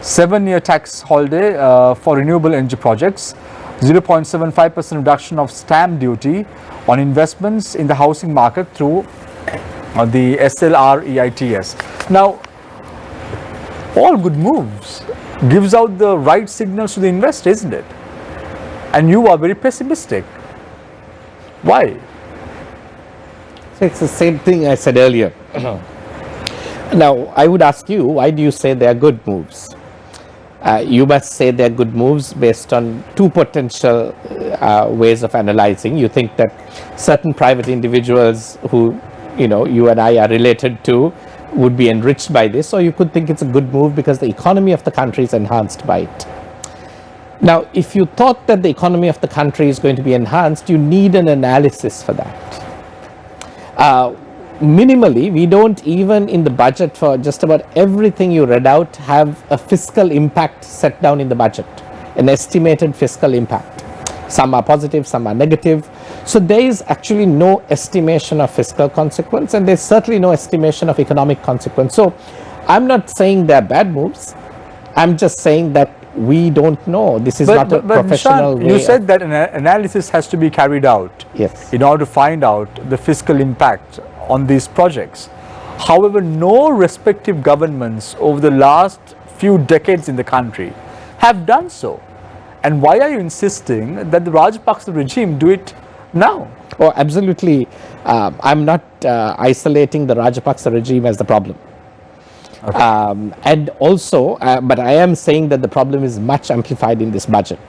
7-year tax holiday for renewable energy projects. 0.75% reduction of stamp duty on investments in the housing market through the SLR-EITS. Now, all good moves gives out the right signals to the investor, isn't it? And you are very pessimistic. Why? It's the same thing I said earlier. Now, I would ask you, why do you say they are good moves? You must say they are good moves based on two potential ways of analyzing. You think that certain private individuals who, you and I are related to would be enriched by this, or you could think it's a good move because the economy of the country is enhanced by it. Now, if you thought that the economy of the country is going to be enhanced, you need an analysis for that. Minimally, we don't even in the budget for just about everything you read out have a fiscal impact set down in the budget, an estimated fiscal impact. Some are positive, some are negative. So there is actually no estimation of fiscal consequence, and there's certainly no estimation of economic consequence. So I'm not saying they're bad moves. I'm just saying that we don't know. This is not a professional way. You said that an analysis has to be carried out, yes, in order to find out the fiscal impact on these projects. However, no respective governments over the last few decades in the country have done so. And why are you insisting that the Rajapaksa regime do it now? Oh, absolutely. I'm not isolating the Rajapaksa regime as the problem. Okay. And also, but I am saying that the problem is much amplified in this budget.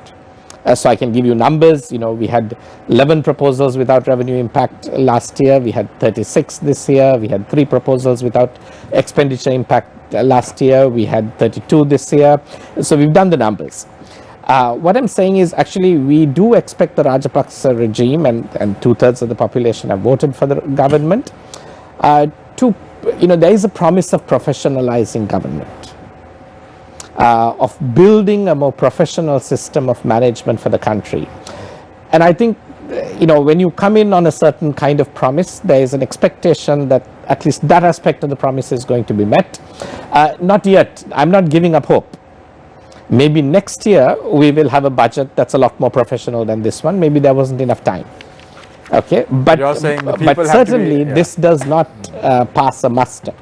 So I can give you numbers. We had 11 proposals without revenue impact last year. We had 36 this year. We had 3 proposals without expenditure impact last year. We had 32 this year. So we've done the numbers. What I'm saying is actually we do expect the Rajapaksa regime, and 2/3 of the population have voted for the government, there is a promise of professionalizing government, of building a more professional system of management for the country. And I think, when you come in on a certain kind of promise, there is an expectation that at least that aspect of the promise is going to be met. Not yet. I'm not giving up hope. Maybe next year we will have a budget that's a lot more professional than this one. Maybe there wasn't enough time. Okay, but certainly this does not pass a muster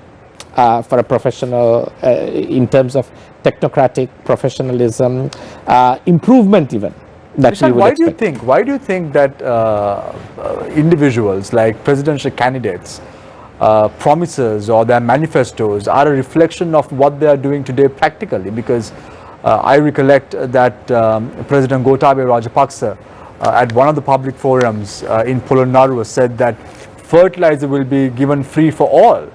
for a professional in terms of technocratic professionalism, improvement even that we would expect. Why do you think that individuals like presidential candidates promises or their manifestos are a reflection of what they are doing today practically? Because I recollect that President Gotabaya Rajapaksa at one of the public forums in Polonnaruwa said that fertilizer will be given free for all,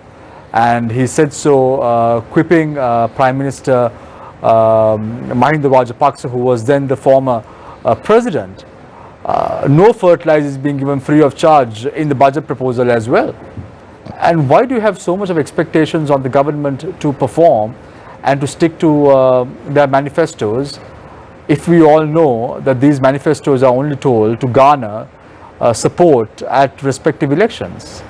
and he said so quipping Prime Minister Mahinda Rajapaksa, who was then the former president. No fertilizer is being given free of charge in the budget proposal as well. And why do you have so much of expectations on the government to perform and to stick to their manifestos, if we all know that these manifestos are only told to garner support at respective elections?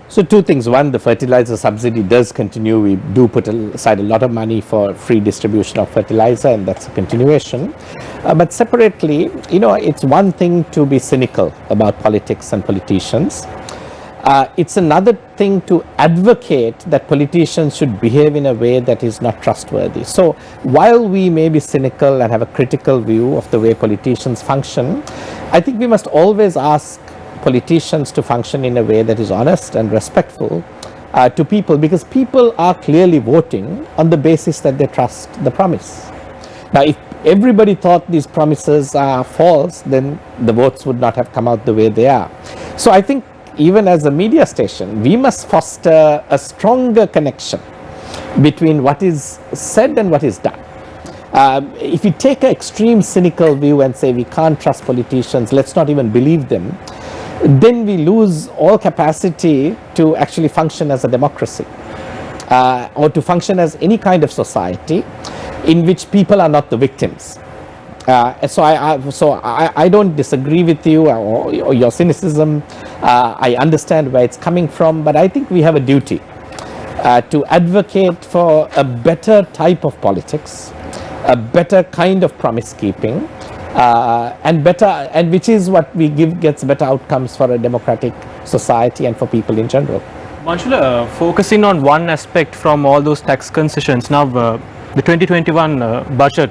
So 2 things. One, the fertilizer subsidy does continue. We do put aside a lot of money for free distribution of fertilizer, and that's a continuation. But separately, it's one thing to be cynical about politics and politicians. It's another thing to advocate that politicians should behave in a way that is not trustworthy. So while we may be cynical and have a critical view of the way politicians function, I think we must always ask politicians to function in a way that is honest and respectful to people, because people are clearly voting on the basis that they trust the promise. Now, if everybody thought these promises are false, then the votes would not have come out the way they are. So I think even as a media station, we must foster a stronger connection between what is said and what is done. If we take an extreme cynical view and say we can't trust politicians, let's not even believe them, then we lose all capacity to actually function as a democracy or to function as any kind of society in which people are not the victims. So I don't disagree with you or your cynicism. I understand where it's coming from, but I think we have a duty to advocate for a better type of politics, a better kind of promise keeping, and which is what we give gets better outcomes for a democratic society and for people in general. Manjula, focusing on one aspect from all those tax concessions, now the 2021 budget,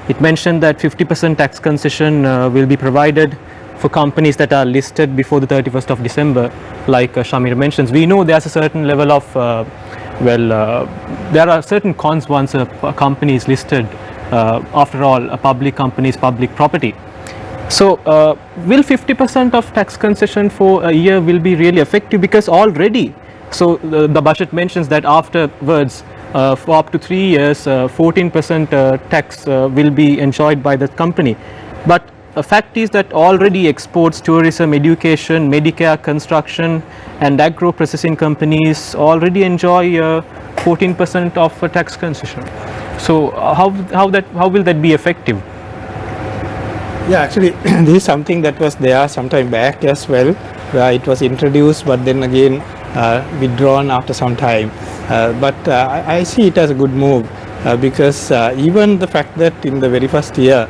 it mentioned that 50% tax concession will be provided for companies that are listed before the 31st of December, like Shamir mentions. We know there's a certain level of, there are certain cons once a company is listed. After all, a public company is public property. So will 50% of tax concession for a year will be really effective? Because already, so the budget mentions that afterwards, for up to 3 years, 14% tax will be enjoyed by the company. But the fact is that already exports, tourism, education, Medicare, construction and agro-processing companies already enjoy 14% of tax concession. So how will that be effective? Yeah, actually, this is something that was there some time back as well, where it was introduced, but then again withdrawn after some time. But I see it as a good move because even the fact that in the very first year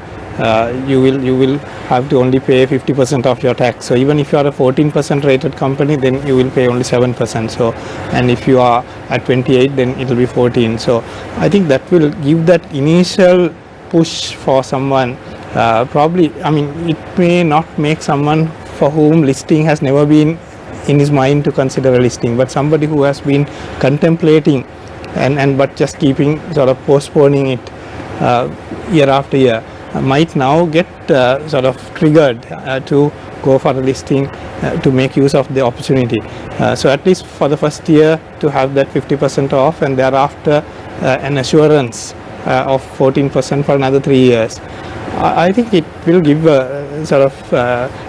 you will have to only pay 50% of your tax. So even if you are a 14% rated company, then you will pay only 7%. So, and if you are at 28, then it will be 14. So I think that will give that initial push for someone. Probably, I mean, it may not make someone for whom listing has never been in his mind to consider a listing, but somebody who has been contemplating and but just keeping sort of postponing it year after year might now get sort of triggered to go for a listing to make use of the opportunity. So at least for the first year to have that 50% off, and thereafter an assurance of 14% for another 3 years. I think it will give a sort of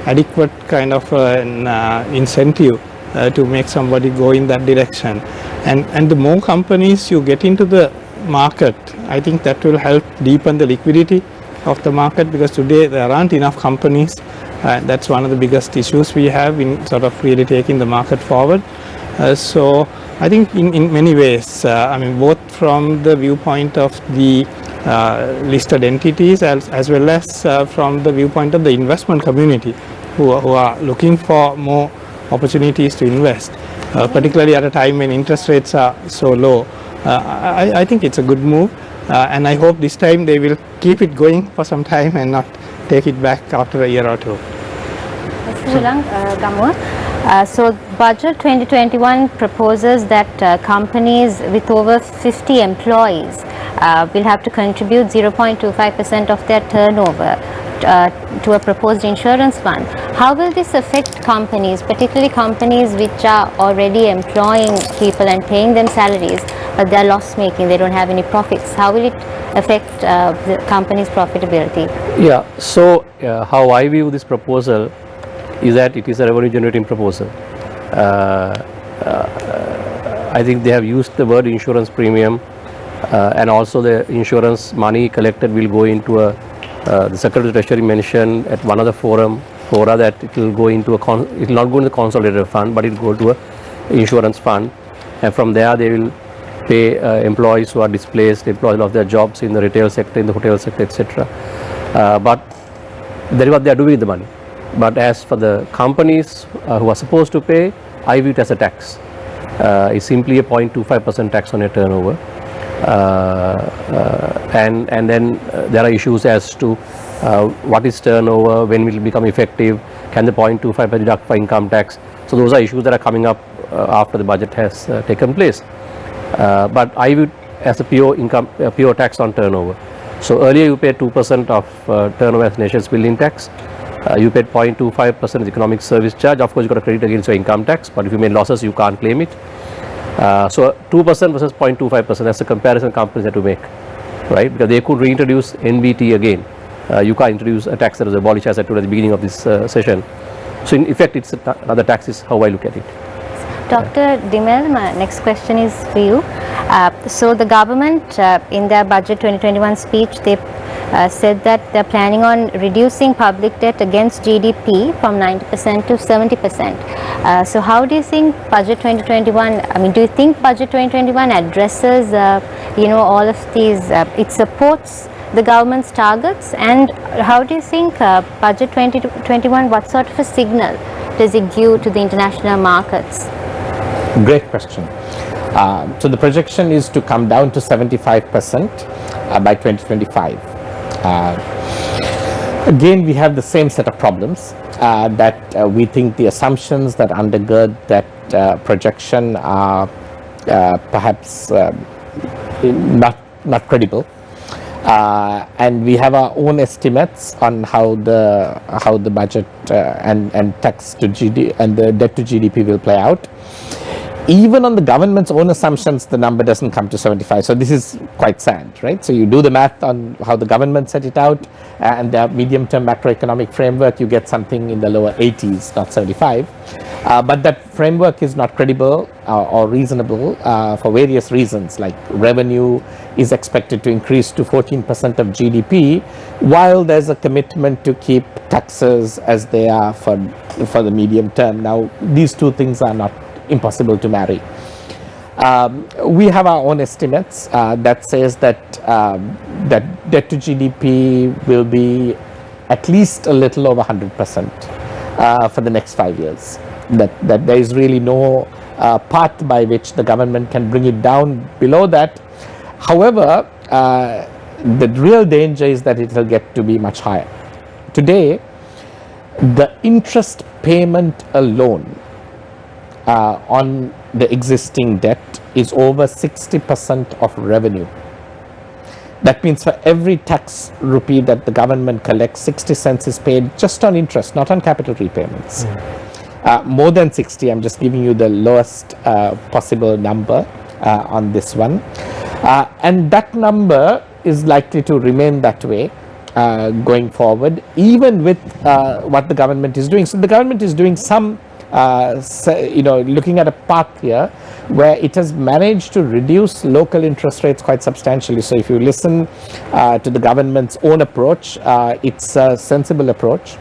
adequate kind of an incentive to make somebody go in that direction. And the more companies you get into the market, I think that will help deepen the liquidity of the market, because today there aren't enough companies. That's one of the biggest issues we have in sort of really taking the market forward. So I think in many ways, I mean, both from the viewpoint of the listed entities as well as from the viewpoint of the investment community who are looking for more opportunities to invest, particularly at a time when interest rates are so low. I think it's a good move, and I hope this time they will keep it going for some time and not take it back after a year or two. So budget 2021 proposes that companies with over 50 employees will have to contribute 0.25% of their turnover to a proposed insurance fund. How will this affect companies, particularly companies which are already employing people and paying them salaries, but they are loss making, they don't have any profits? How will it affect the company's profitability? Yeah, so how I view this proposal is that it is a revenue generating proposal. I think they have used the word insurance premium, and also the insurance money collected will go into a the Secretary of Treasury mentioned at one of the fora that it will go into it will not go into the consolidated fund, but it will go to a insurance fund, and from there they will pay employees who are displaced, employees of their jobs in the retail sector, in the hotel sector, etc. But that is what they are doing with the money. But as for the companies who are supposed to pay, I view it as a tax. It's simply a 0.25% tax on your turnover. And then there are issues as to what is turnover, when will it become effective, can the 0.25% deduct for income tax. So those are issues that are coming up after the budget has taken place. But I view it as a pure tax on turnover. So earlier you paid 2% of turnover as nation's building tax. You paid 0.25% as economic service charge. Of course, you got a credit against your income tax, but if you made losses, you can't claim it. So 2% versus 0.25%, that's the comparison companies have to make, right? Because they could reintroduce NBT again. You can't introduce a tax that was abolished, as I told at the beginning of this session. So in effect, it's another tax is how I look at it. Dr. Dimel, my next question is for you. So the government in their budget 2021 speech, they said that they're planning on reducing public debt against GDP from 90% to 70%. So how do you think budget 2021, I mean, do you think budget 2021 addresses, all of these, it supports the government's targets, and how do you think budget 2021, what sort of a signal does it give to the international markets? Great question. So the projection is to come down to 75% by 2025. Again, we have the same set of problems that we think the assumptions that undergird that projection are perhaps not credible. And we have our own estimates on how the budget and tax to GDP and the debt to GDP will play out. Even on the government's own assumptions, the number doesn't come to 75. So this is quite sad, right? So you do the math on how the government set it out and the medium-term macroeconomic framework, you get something in the lower 80s, not 75. But that framework is not credible or reasonable for various reasons, like revenue is expected to increase to 14% of GDP, while there's a commitment to keep taxes as they are for the medium term. Now, these two things are not impossible to marry. We have our own estimates that says that debt to GDP will be at least a little over 100% for the next 5 years. That there is really no path by which the government can bring it down below that. However, the real danger is that it will get to be much higher. Today, the interest payment alone on the existing debt is over 60% of revenue. That means for every tax rupee that the government collects, 60 cents is paid just on interest, not on capital repayments. More than 60, I'm just giving you the lowest possible number on this one. And that number is likely to remain that way going forward, even with what the government is doing. So the government is doing some looking at a path here where it has managed to reduce local interest rates quite substantially. So if you listen to the government's own approach, it's a sensible approach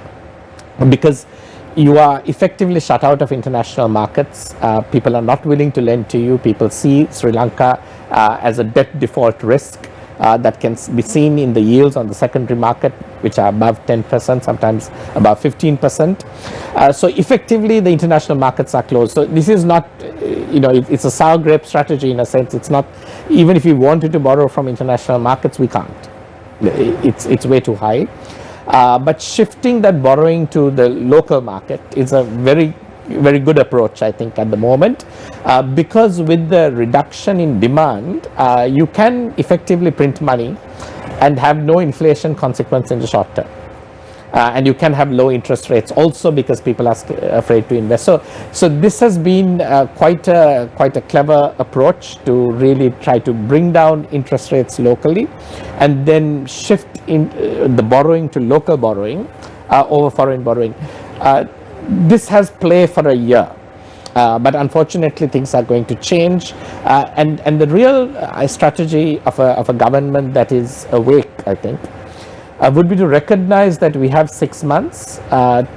because you are effectively shut out of international markets. People are not willing to lend to you. People see Sri Lanka as a debt default risk. That can be seen in the yields on the secondary market, which are above 10%, sometimes above 15%. So effectively, the international markets are closed. So this is not, it's a sour grape strategy in a sense. It's not, even if we wanted to borrow from international markets, we can't. It's way too high. But shifting that borrowing to the local market is a very good approach, I think, at the moment, because with the reduction in demand, you can effectively print money and have no inflation consequence in the short term. And you can have low interest rates also because people are afraid to invest. So this has been quite a clever approach to really try to bring down interest rates locally and then shift in the borrowing to local borrowing over foreign borrowing. This has play for a year, but unfortunately things are going to change, and the real strategy of a government that is awake, I think, would be to recognize that we have 6 months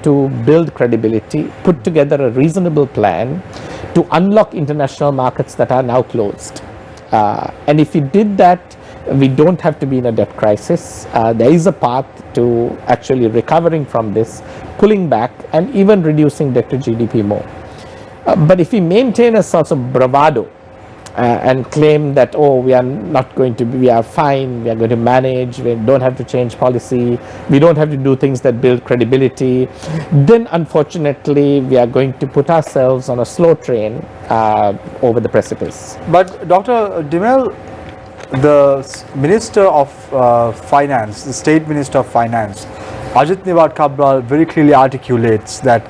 to build credibility, put together a reasonable plan to unlock international markets that are now closed. And if we did that, we don't have to be in a debt crisis. There is a path to actually recovering from this, pulling back, and even reducing debt to GDP more. But if we maintain a sort of bravado and claim that, oh, we are fine, we are going to manage, we don't have to change policy, we don't have to do things that build credibility, then unfortunately we are going to put ourselves on a slow train over the precipice. But Dr. Dimel, the Minister of Finance, the State Minister of Finance, Ajit Niwad Cabral, very clearly articulates that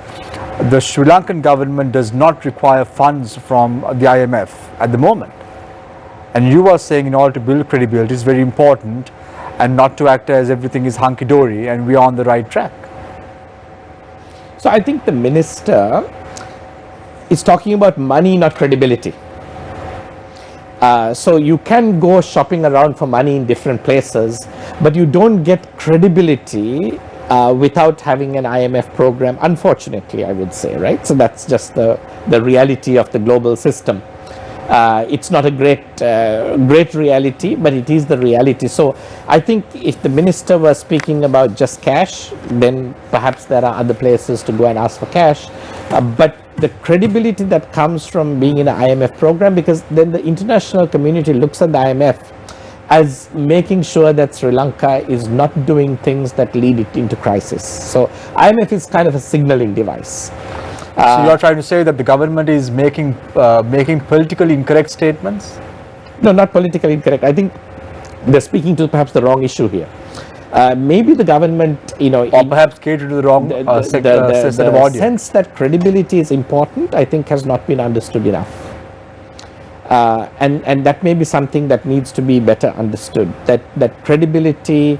the Sri Lankan government does not require funds from the IMF at the moment. And you are saying in order to build credibility is very important and not to act as everything is hunky-dory and we are on the right track. So I think the minister is talking about money, not credibility. So you can go shopping around for money in different places, but you don't get credibility without having an IMF program, unfortunately, I would say, right? So that's just the reality of the global system. It's not a great reality, but it is the reality. So I think if the minister was speaking about just cash, then perhaps there are other places to go and ask for cash. But the credibility that comes from being in an IMF program, because then the international community looks at the IMF as making sure that Sri Lanka is not doing things that lead it into crisis. So IMF is kind of a signaling device. So you are trying to say that the government is making politically incorrect statements? No, not politically incorrect. I think they're speaking to perhaps the wrong issue here. Maybe the government, or perhaps cater to the wrong set of audience. The sense that credibility is important, I think, has not been understood enough. And that may be something that needs to be better understood. That credibility,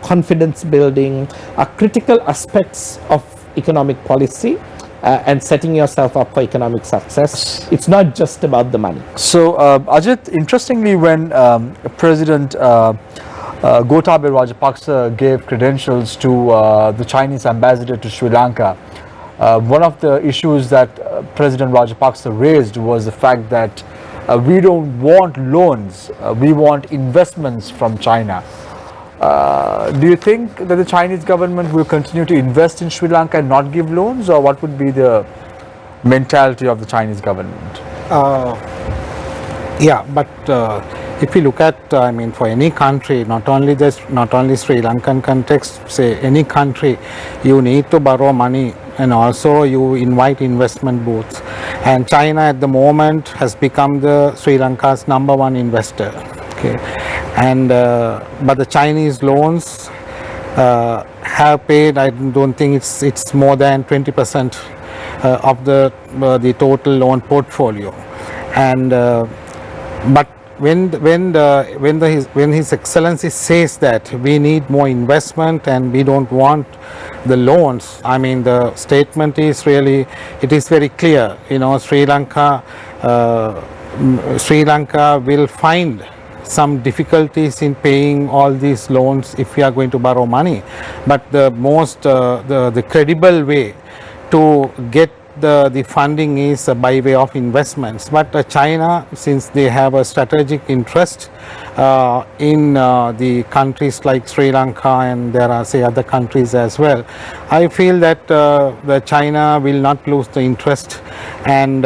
confidence building are critical aspects of economic policy. And setting yourself up for economic success. It's not just about the money. So, Ajit, interestingly, when President Gotabaya Rajapaksa gave credentials to the Chinese ambassador to Sri Lanka, one of the issues that President Rajapaksa raised was the fact that we don't want loans, we want investments from China. Do you think that the Chinese government will continue to invest in Sri Lanka and not give loans, or what would be the mentality of the Chinese government? Yeah, but if you look at, I mean, for any country, not only Sri Lankan context, say any country, you need to borrow money and also you invite investment booths. And China at the moment has become the Sri Lanka's #1 investor. Okay. And but the Chinese loans have paid, I don't think it's more than 20% of the total loan portfolio. And but when His Excellency says that we need more investment and we don't want the loans, I mean, the statement is really, it is very clear. Sri Lanka will find some difficulties in paying all these loans if we are going to borrow money, but the most the credible way to get the funding is by way of investments. But China, since they have a strategic interest in the countries like Sri Lanka, and there are say other countries as well, I feel that the China will not lose the interest, and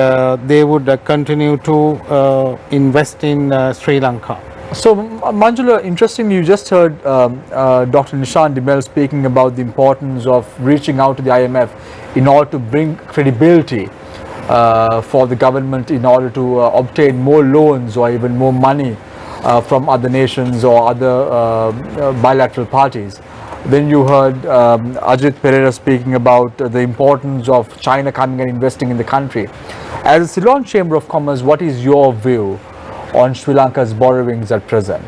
they would continue to invest in Sri Lanka. So, Manjula, interestingly, you just heard Dr. Nishan Dimel speaking about the importance of reaching out to the IMF in order to bring credibility for the government in order to obtain more loans or even more money from other nations or other bilateral parties. Then you heard Ajit Pereira speaking about the importance of China coming and investing in the country. As a Ceylon Chamber of Commerce, what is your view on Sri Lanka's borrowings at present?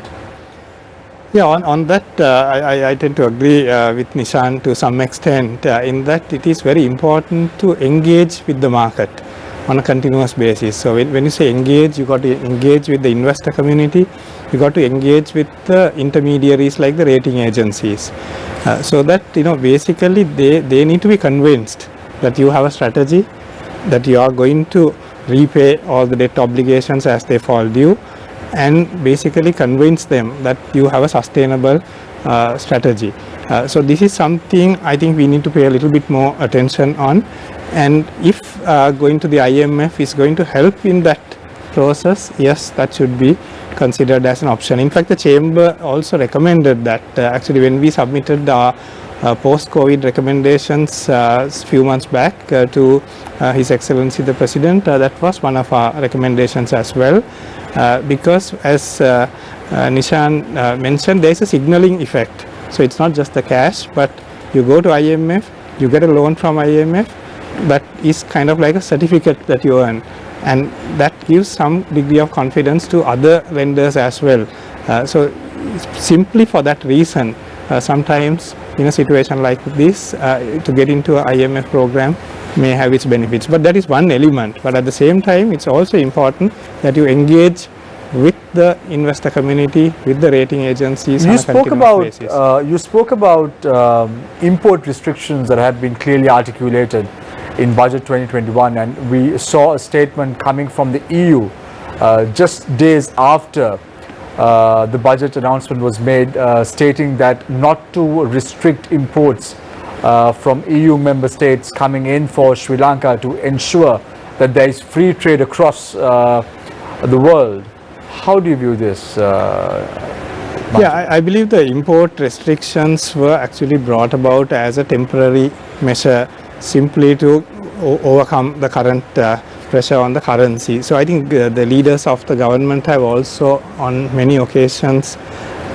Yeah, on that I tend to agree with Nishan to some extent in that it is very important to engage with the market on a continuous basis. So when you say engage, you got to engage with the investor community, you got to engage with the intermediaries like the rating agencies, so that basically they need to be convinced that you have a strategy, that you are going to repay all the debt obligations as they fall due, and basically convince them that you have a sustainable strategy. So this is something I think we need to pay a little bit more attention on, and if going to the IMF is going to help in that process, yes, that should be considered as an option. In fact, the chamber also recommended that actually when we submitted our post-COVID recommendations a few months back to His Excellency the President, that was one of our recommendations as well, because as Nishan mentioned, there is a signaling effect. So it's not just the cash, but you go to IMF, you get a loan from IMF, that is kind of like a certificate that you earn, and that gives some degree of confidence to other lenders as well. So simply for that reason, sometimes in a situation like this, to get into an IMF program may have its benefits. But that is one element. But at the same time, it's also important that you engage with the investor community, with the rating agencies. You spoke about import restrictions that have been clearly articulated in Budget 2021, and we saw a statement coming from the EU just days after the budget announcement was made, stating that not to restrict imports from EU member states coming in for Sri Lanka to ensure that there is free trade across the world. How do you view this? Yeah, I believe the import restrictions were actually brought about as a temporary measure simply to overcome the current pressure on the currency. So I think the leaders of the government have also on many occasions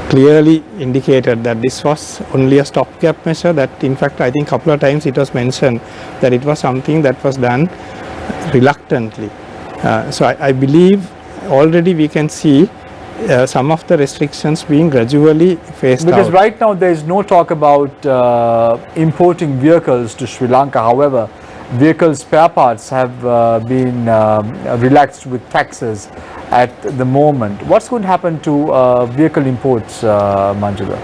clearly indicated that this was only a stopgap measure, that in fact I think a couple of times it was mentioned that it was something that was done reluctantly. So I believe already we can see some of the restrictions being gradually phased out. Because right now there is no talk about importing vehicles to Sri Lanka. However, vehicle spare parts have been relaxed with taxes at the moment. What's going to happen to vehicle imports, Manjula?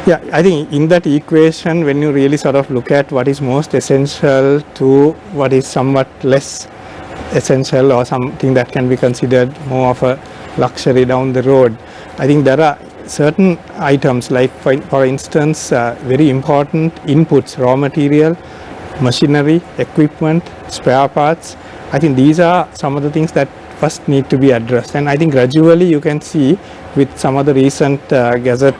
Yeah, I think in that equation, when you really sort of look at what is most essential to what is somewhat less essential or something that can be considered more of a luxury down the road, I think there are certain items like for instance very important inputs, raw material, machinery, equipment, spare parts. I think these are some of the things that first need to be addressed, and I think gradually you can see with some of the recent Gazette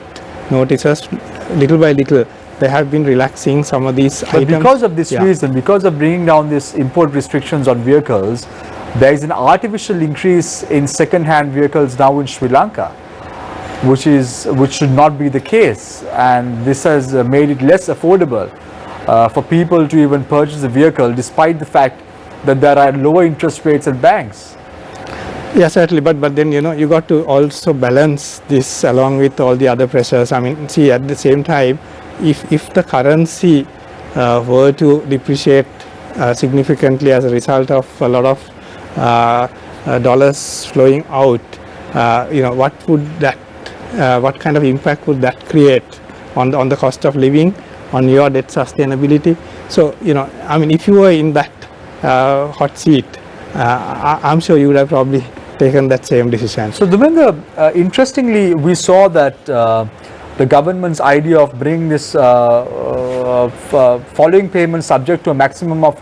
notices, little by little they have been relaxing some of these items. But because of this reason, because of bringing down this import restrictions on vehicles, there is an artificial increase in second-hand vehicles now in Sri Lanka, which should not be the case, and this has made it less affordable for people to even purchase a vehicle, despite the fact that there are lower interest rates at banks. Yeah, certainly, but then you got to also balance this along with all the other pressures. I mean, see, at the same time, if the currency were to depreciate significantly as a result of a lot of dollars flowing out, what would that, what kind of impact would that create on the cost of living, on your debt sustainability? So, I mean, if you were in that hot seat, I'm sure you would have probably taken that same decision. So, Dhumendra, interestingly, we saw that the government's idea of bringing this following payment subject to a maximum of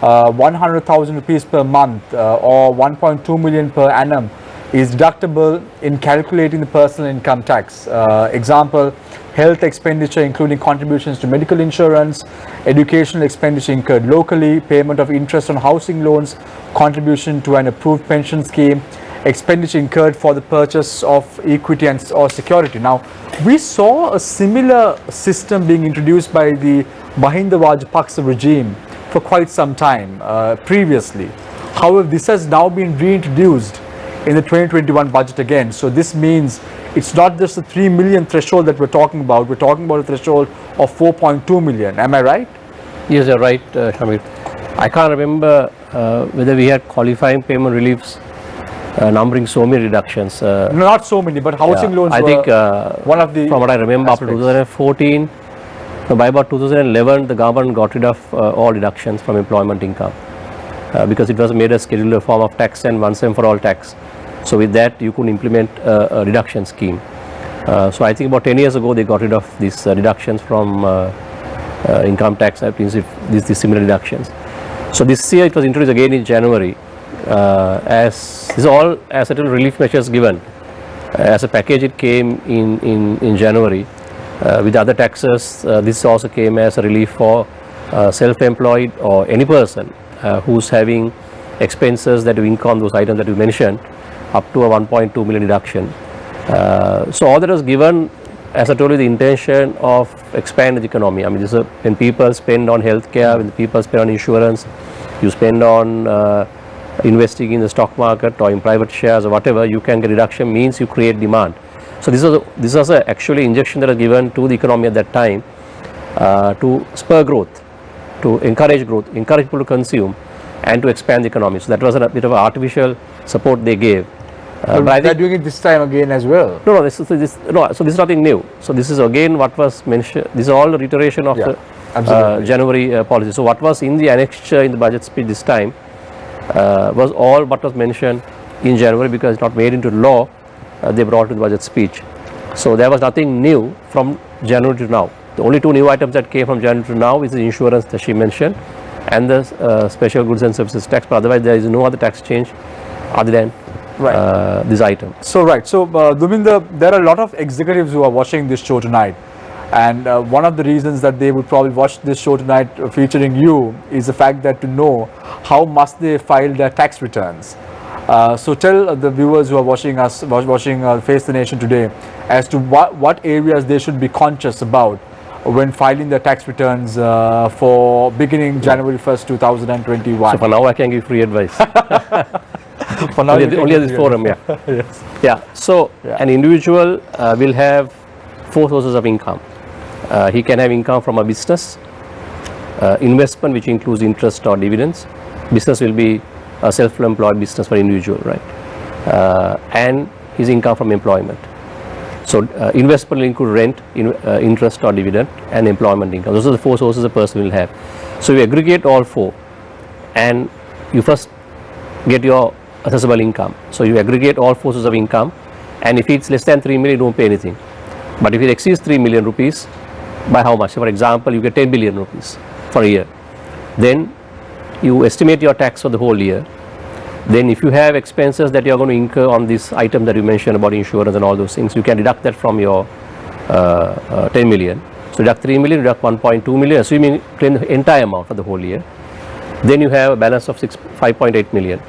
100,000 rupees per month or 1.2 million per annum is deductible in calculating the personal income tax. Example, health expenditure including contributions to medical insurance, educational expenditure incurred locally, payment of interest on housing loans, contribution to an approved pension scheme, expenditure incurred for the purchase of equity and or security. Now, we saw a similar system being introduced by the Mahinda Rajapaksa regime for quite some time previously. However, this has now been reintroduced in the 2021 budget again. So this means it's not just the 3 million threshold that we're talking about a threshold of 4.2 million. Am I right? Yes, you're right, Shamir. I can't remember whether we had qualifying payment reliefs numbering so many reductions. Not so many, but housing loans I think one of the from what I remember aspects. up to 2014, by about 2011, the government got rid of all deductions from employment income because it was made a scheduled form of tax and once and for all tax. So with that, you could implement a reduction scheme. So I think about 10 years ago, they got rid of these deductions from income tax, these similar deductions. So this year, it was introduced again in January. As this is all as certain relief measures given as a package. It came in January with other taxes. This also came as a relief for self-employed or any person who's having expenses that will income those items that you mentioned, up to a 1.2 million deduction. So all that was given, as I told you, the intention of expand the economy. I mean, this is when people spend on healthcare, when people spend on insurance, you spend on investing in the stock market or in private shares or whatever, you can get reduction, means you create demand. So this was actually injection that was given to the economy at that time, to spur growth, to encourage growth, encourage people to consume and to expand the economy. So that was a bit of artificial support they gave. But they're doing it this time again as well. So this is nothing new. So this is again what was mentioned. This is all a reiteration of the January policy. So what was in the annexure in the budget speech this time was all what was mentioned in January, because it's not made into law. They brought to the budget speech. So there was nothing new from January to now. The only two new items that came from January to now is the insurance that she mentioned and the special goods and services tax. But otherwise, there is no other tax change other than this item. So Duminder, there are a lot of executives who are watching this show tonight, and one of the reasons that they would probably watch this show tonight featuring you is the fact that to know how must they file their tax returns. So tell the viewers who are watching us, watching Face the Nation today, as to what areas they should be conscious about when filing their tax returns for beginning January 1st, 2021. So for now, I can give free advice. For now, only at this forum, Yes. Yeah. So an individual will have four sources of income. He can have income from a business, investment, which includes interest or dividends. Business will be a self-employed business for individual, right? And his income from employment. So investment will include rent, interest or dividend, and employment income. Those are the four sources a person will have. So you aggregate all four, and you first get your assessable income. So you aggregate all four sources of income, and if it's less than 3 million, you don't pay anything. But if it exceeds 3 million rupees, by how much? For example, you get 10 billion rupees for a year. Then you estimate your tax for the whole year. Then if you have expenses that you are going to incur on this item that you mentioned about insurance and all those things, you can deduct that from your 10 million. So deduct 3 million, deduct 1.2 million, assuming you claim the entire amount for the whole year. Then you have a balance of 5.8 million.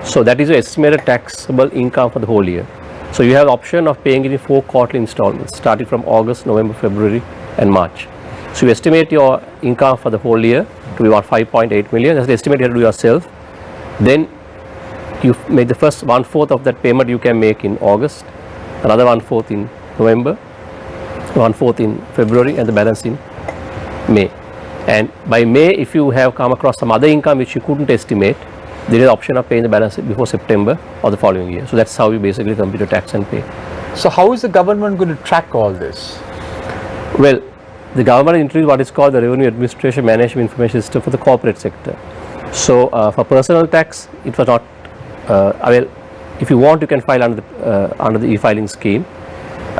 So that is your estimated taxable income for the whole year. So you have the option of paying it in 4 quarterly installments, starting from August, November, February and March. So you estimate your income for the whole year to be about 5.8 million. That's the estimate you have to do yourself. Then you make the first 1/4 of that payment you can make in August, another 1/4 in November, 1/4 in February, and the balance in May. And by May, if you have come across some other income which you couldn't estimate, there is the option of paying the balance before September or the following year. So that's how you basically compute your tax and pay. So how is the government going to track all this? Well, the government introduced what is called the Revenue Administration Management Information System for the corporate sector. So for personal tax, it was not. Well, if you want, you can file under the e-filing scheme,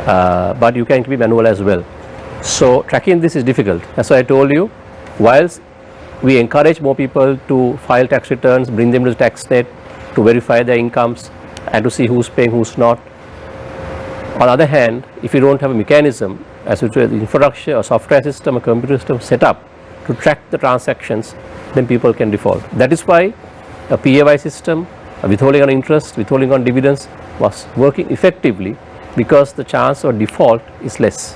but you can be manual as well. So tracking this is difficult. That's why I told you, whilst we encourage more people to file tax returns, bring them to the tax net to verify their incomes and to see who's paying, who's not. On the other hand, if you don't have a mechanism, as with the infrastructure or software system or computer system set up to track the transactions, then people can default. That is why a PAY system, a withholding on interest, withholding on dividends was working effectively, because the chance of default is less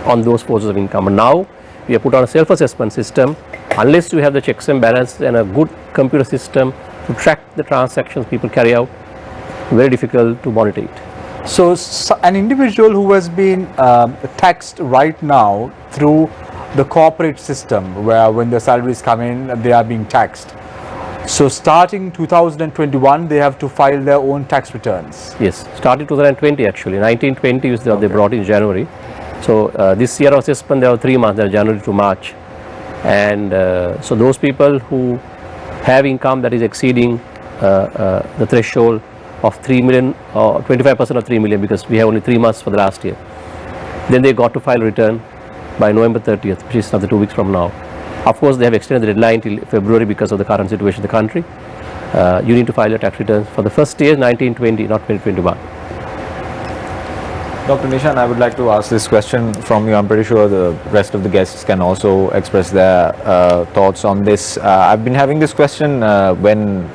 on those sources of income. And now we have put on a self-assessment system. Unless you have the checks and balances and a good computer system to track the transactions people carry out, very difficult to monitor it. So an individual who has been taxed right now through the corporate system, where when the salaries come in, they are being taxed. So starting 2021, they have to file their own tax returns. Yes, starting 2020 actually. 1920 is what they brought in January. So this year of assessment, there are 3 months, there are January to March. And so those people who have income that is exceeding the threshold of 3 million or 25% of 3 million, because we have only 3 months for the last year, then they got to file return by November 30th, which is another 2 weeks from now. Of course, they have extended the deadline till February because of the current situation in the country. You need to file your tax returns for the first year, 1920, not 2021. Dr. Nishan, I would like to ask this question from you. I'm pretty sure the rest of the guests can also express their thoughts on this. I've been having this question when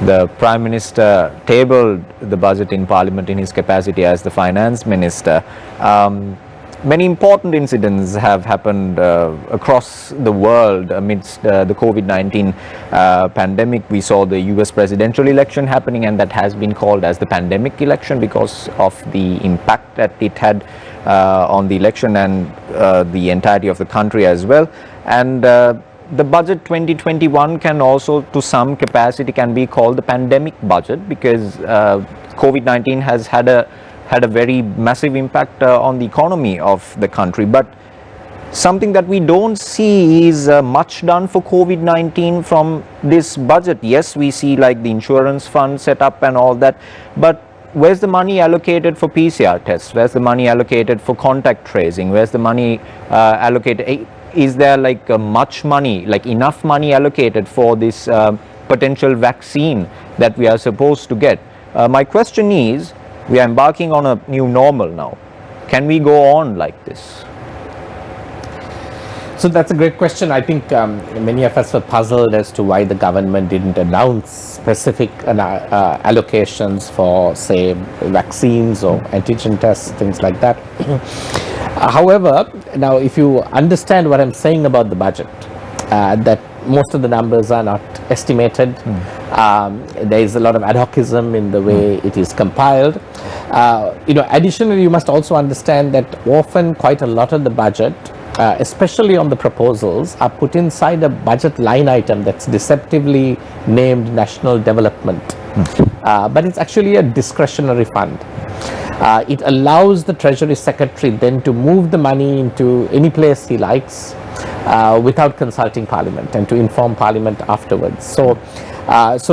the Prime Minister tabled the budget in Parliament in his capacity as the Finance Minister. many important incidents have happened across the world amidst the COVID-19 pandemic. We saw the US presidential election happening, and that has been called as the pandemic election because of the impact that it had on the election and the entirety of the country as well. And the budget 2021 can also, to some capacity, can be called the pandemic budget, because COVID-19 has had a very massive impact on the economy of the country. But something that we don't see is much done for COVID-19 from this budget. Yes, we see like the insurance fund set up and all that, but where's the money allocated for PCR tests? Where's the money allocated for contact tracing? Where's the money allocated? Is there like much money, like enough money allocated for this potential vaccine that we are supposed to get? My question is, we are embarking on a new normal now. Can we go on like this? So that's a great question. I think many of us were puzzled as to why the government didn't announce specific allocations for, say, vaccines or antigen tests, things like that. However, now if you understand what I'm saying about the budget, that most of the numbers are not estimated. There is a lot of ad hocism in the way it is compiled. Additionally, you must also understand that often quite a lot of the budget, especially on the proposals, are put inside a budget line item that's deceptively named national development. But it's actually a discretionary fund. It allows the Treasury Secretary then to move the money into any place he likes without consulting Parliament, and to inform Parliament afterwards. So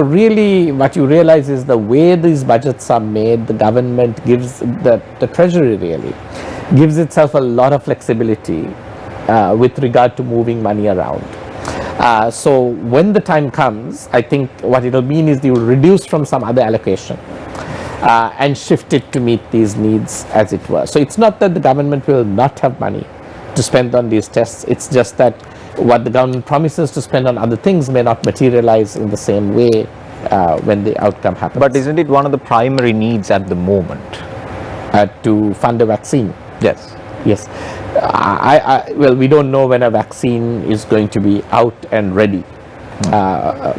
really what you realize is the way these budgets are made, the government gives, the Treasury really gives itself a lot of flexibility with regard to moving money around. So when the time comes, I think what it'll mean is you will reduce from some other allocation and shift it to meet these needs, as it were. So it's not that the government will not have money to spend on these tests, it's just that what the government promises to spend on other things may not materialize in the same way when the outcome happens. But isn't it one of the primary needs at the moment? To fund a vaccine? Yes. Yes. Well, we don't know when a vaccine is going to be out and ready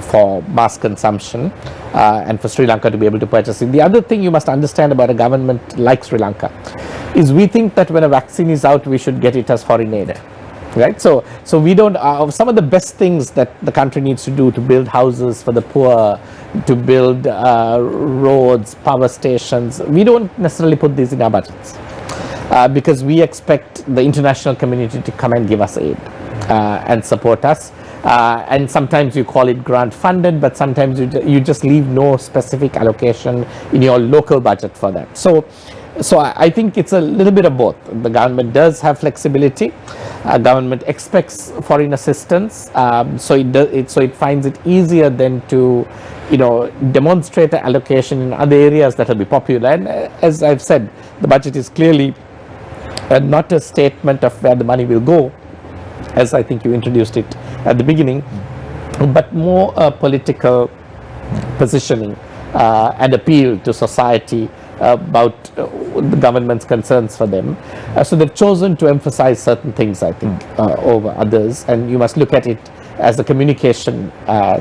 for mass consumption and for Sri Lanka to be able to purchase it. The other thing you must understand about a government like Sri Lanka is we think that when a vaccine is out, we should get it as foreign aid. Right? So we don't, some of the best things that the country needs to do to build houses for the poor, to build roads, power stations, we don't necessarily put these in our budgets. Because we expect the international community to come and give us aid and support us. And sometimes you call it grant funded, but sometimes you just leave no specific allocation in your local budget for that. So I think it's a little bit of both. The government does have flexibility. Government expects foreign assistance, so it finds it easier then to demonstrate an allocation in other areas that will be popular. And as I've said, the budget is clearly not a statement of where the money will go, as I think you introduced it at the beginning, but more a political positioning and appeal to society about the government's concerns for them. So they've chosen to emphasize certain things, I think, over others, and you must look at it as a communication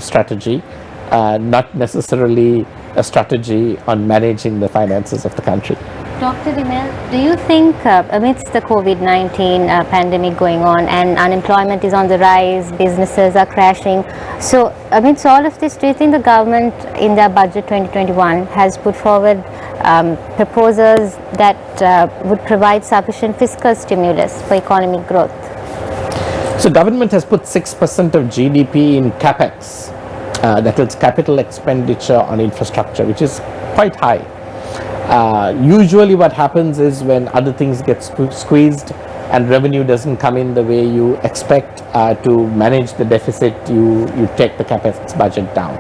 strategy, not necessarily a strategy on managing the finances of the country. Dr. Dimel, do you think amidst the COVID-19 pandemic going on and unemployment is on the rise, businesses are crashing, so amidst all of this, do you think the government in their budget 2021 has put forward proposals that would provide sufficient fiscal stimulus for economic growth? So government has put 6% of GDP in capex, that is capital expenditure on infrastructure, which is quite high. Usually what happens is when other things get squeezed and revenue doesn't come in the way you expect to manage the deficit, you take the capex budget down.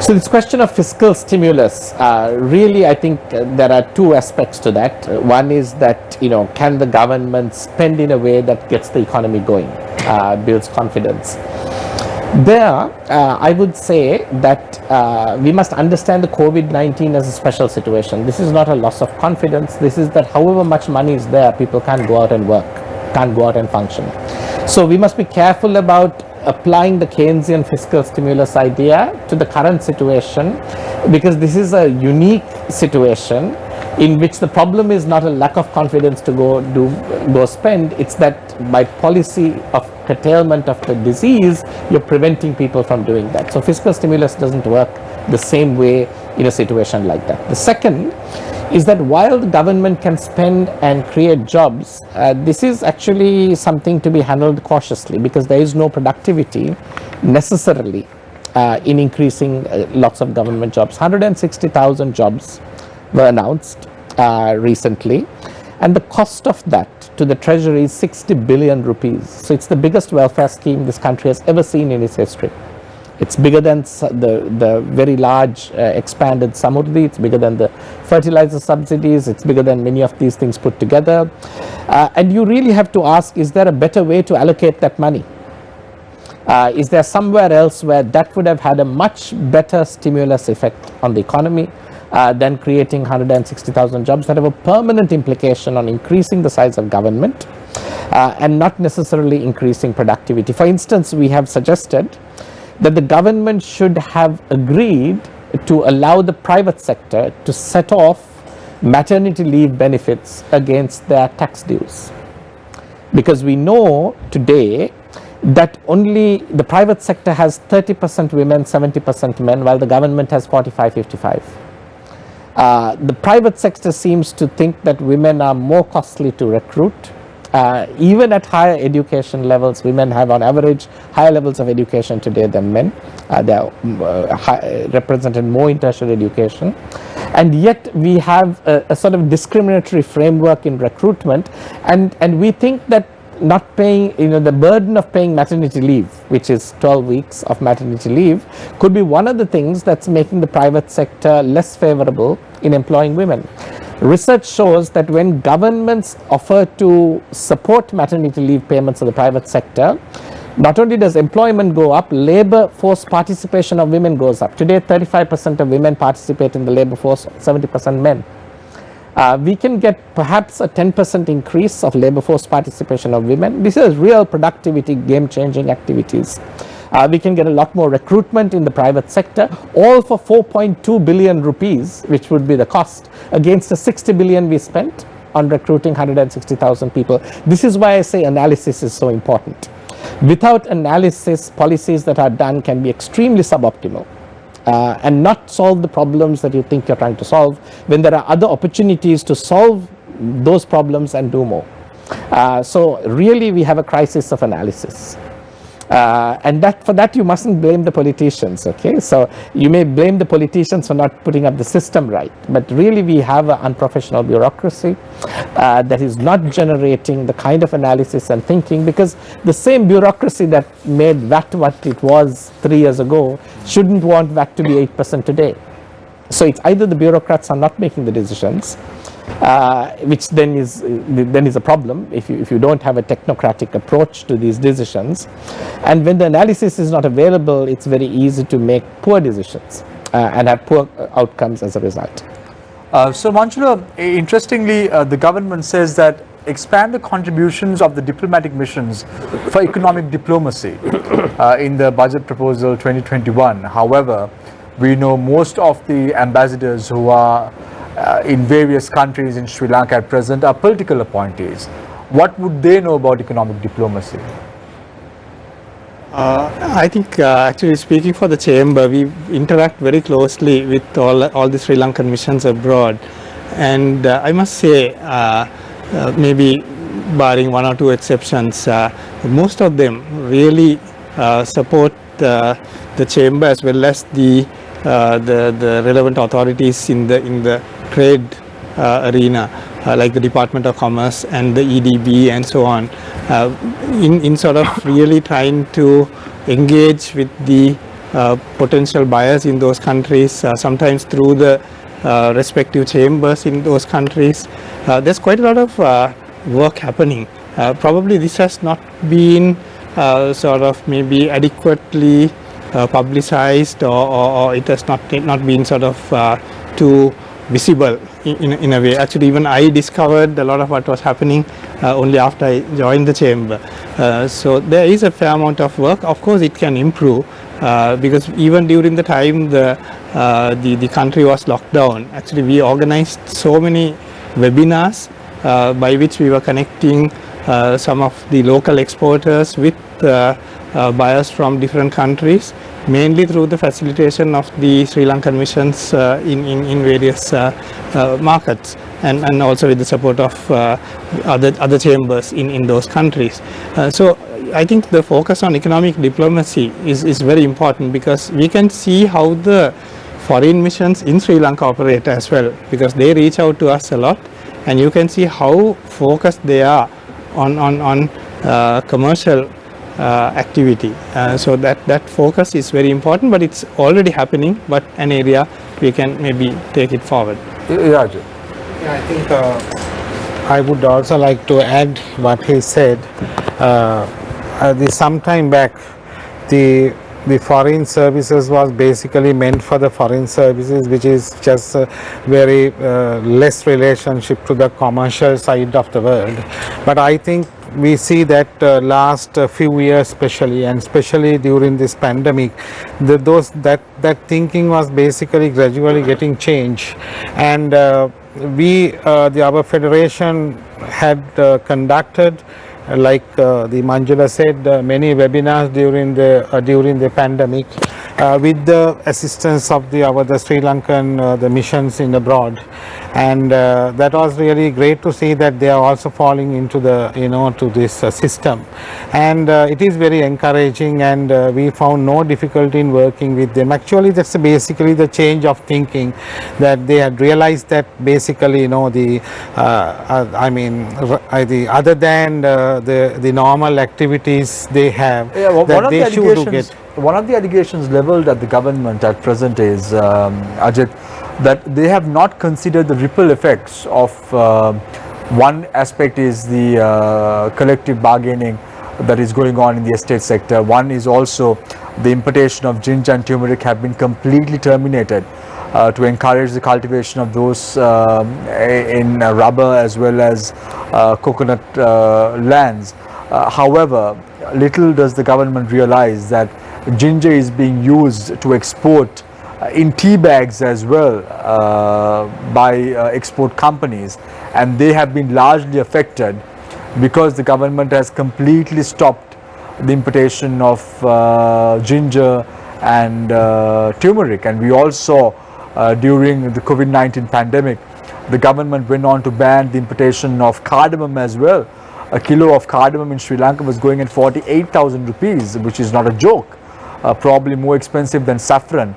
So this question of fiscal stimulus, really I think there are two aspects to that. One is that, can the government spend in a way that gets the economy going, builds confidence. There, I would say that we must understand the COVID-19 as a special situation. This is not a loss of confidence. This is that however much money is there, people can't go out and work, can't go out and function. So we must be careful about applying the Keynesian fiscal stimulus idea to the current situation, because this is a unique situation in which the problem is not a lack of confidence to go spend. It's that by policy of curtailment of the disease, you're preventing people from doing that. So fiscal stimulus doesn't work the same way in a situation like that. The second is that while the government can spend and create jobs, this is actually something to be handled cautiously, because there is no productivity necessarily in increasing lots of government jobs. 160,000 jobs were announced recently, and the cost of that to the treasury is 60 billion rupees. So it's the biggest welfare scheme this country has ever seen in its history. It's bigger than the very large expanded Samurdhi, it's bigger than the fertilizer subsidies, it's bigger than many of these things put together. And you really have to ask, is there a better way to allocate that money? Is there somewhere else where that would have had a much better stimulus effect on the economy than creating 160,000 jobs that have a permanent implication on increasing the size of government and not necessarily increasing productivity? For instance, we have suggested that the government should have agreed to allow the private sector to set off maternity leave benefits against their tax dues. Because we know today that only the private sector has 30% women, 70% men, while the government has 45-55. The private sector seems to think that women are more costly to recruit. Even at higher education levels, women have on average higher levels of education today than men. They are represented more in tertiary education. And yet we have a sort of discriminatory framework in recruitment, and we think that not paying, the burden of paying maternity leave, which is 12 weeks of maternity leave, could be one of the things that's making the private sector less favorable in employing women. Research shows that when governments offer to support maternity leave payments of the private sector, not only does employment go up, labor force participation of women goes up. Today, 35% of women participate in the labor force, 70% men. We can get perhaps a 10% increase of labor force participation of women. This is real productivity, game-changing activities. We can get a lot more recruitment in the private sector, all for 4.2 billion rupees, which would be the cost, against the 60 billion we spent on recruiting 160,000 people. This is why I say analysis is so important. Without analysis, policies that are done can be extremely suboptimal and not solve the problems that you think you're trying to solve, when there are other opportunities to solve those problems and do more. So really we have a crisis of analysis. And for that you mustn't blame the politicians, okay? So you may blame the politicians for not putting up the system right, but really we have an unprofessional bureaucracy that is not generating the kind of analysis and thinking, because the same bureaucracy that made VAT what it was 3 years ago shouldn't want VAT to be 8% today. So it's either the bureaucrats are not making the decisions, which then is a problem if you don't have a technocratic approach to these decisions, and when the analysis is not available, it's very easy to make poor decisions and have poor outcomes as a result. So Manchula, interestingly, the government says that expand the contributions of the diplomatic missions for economic diplomacy in the budget proposal 2021. However, we know most of the ambassadors who are in various countries in Sri Lanka at present are political appointees. What would they know about economic diplomacy? I think actually speaking for the chamber, we interact very closely with all the Sri Lankan missions abroad, and I must say maybe barring one or two exceptions, most of them really support the chamber as well as the relevant authorities in the trade arena, like the Department of Commerce and the EDB and so on, in sort of really trying to engage with the potential buyers in those countries, sometimes through the respective chambers in those countries. There's quite a lot of work happening. Probably this has not been sort of maybe adequately publicized, or it has not been sort of too visible in a way. Actually, even I discovered a lot of what was happening only after I joined the chamber. So there is a fair amount of work. Of course, it can improve because even during the time the country was locked down, actually we organized so many webinars by which we were connecting some of the local exporters with buyers from different countries, mainly through the facilitation of the Sri Lankan missions in various markets, and also with the support of other chambers in those countries. So I think the focus on economic diplomacy is very important, because we can see how the foreign missions in Sri Lanka operate as well, because they reach out to us a lot, and you can see how focused they are on commercial activity. So that focus is very important, but it's already happening, but an area we can maybe take it forward. Yeah, I think I would also like to add what he said. Some time back, the foreign services was basically meant for the foreign services, which is just very less relationship to the commercial side of the world. But I think we see that last few years especially during this pandemic, that thinking was basically gradually getting changed, and our federation had conducted, like the Manjula said, many webinars during the pandemic with the assistance of the Sri Lankan the missions in abroad, and that was really great to see that they are also falling into the to this system, and it is very encouraging, and we found no difficulty in working with them. Actually, that's basically the change of thinking, that they had realized that basically the other than the normal activities they have, that they should get. One of the allegations leveled at the government at present is, Ajit, that they have not considered the ripple effects of one aspect is the collective bargaining that is going on in the estate sector. One is also the importation of ginger and turmeric have been completely terminated to encourage the cultivation of those in rubber as well as coconut lands. However, little does the government realize that ginger is being used to export in tea bags as well by export companies, and they have been largely affected because the government has completely stopped the importation of ginger and turmeric. And we all saw during the COVID-19 pandemic, the government went on to ban the importation of cardamom as well. A kilo of cardamom in Sri Lanka was going at 48,000 rupees, which is not a joke. Probably more expensive than saffron,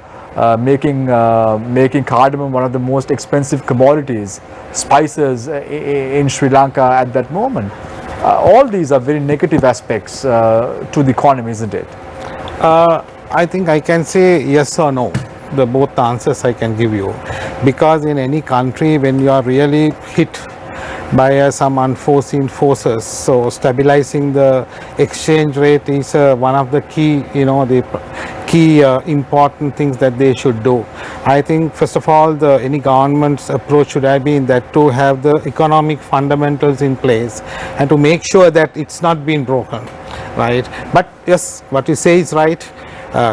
making cardamom one of the most expensive commodities, spices in Sri Lanka at that moment. All these are very negative aspects to the economy, isn't it? I think I can say yes or no. The both answers I can give you, because in any country, when you are really hit by some unforeseen forces, so stabilizing the exchange rate is one of the key, important things that they should do. I think first of all, any government's approach should have been that to have the economic fundamentals in place and to make sure that it's not been broken, right? But yes, what you say is right.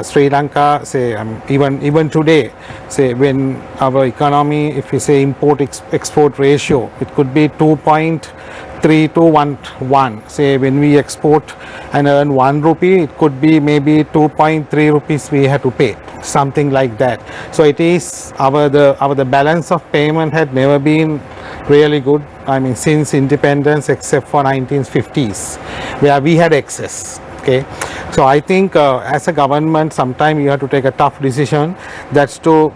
Sri Lanka, say even today, say when our economy, if you say import-export ratio, it could be 2.3 to 1. Say when we export and earn 1 rupee, it could be maybe 2.3 rupees we have to pay, something like that. So it is the balance of payment had never been really good. I mean, since independence, except for 1950s, where we had excess. Okay, so I think as a government, sometimes you have to take a tough decision. That's to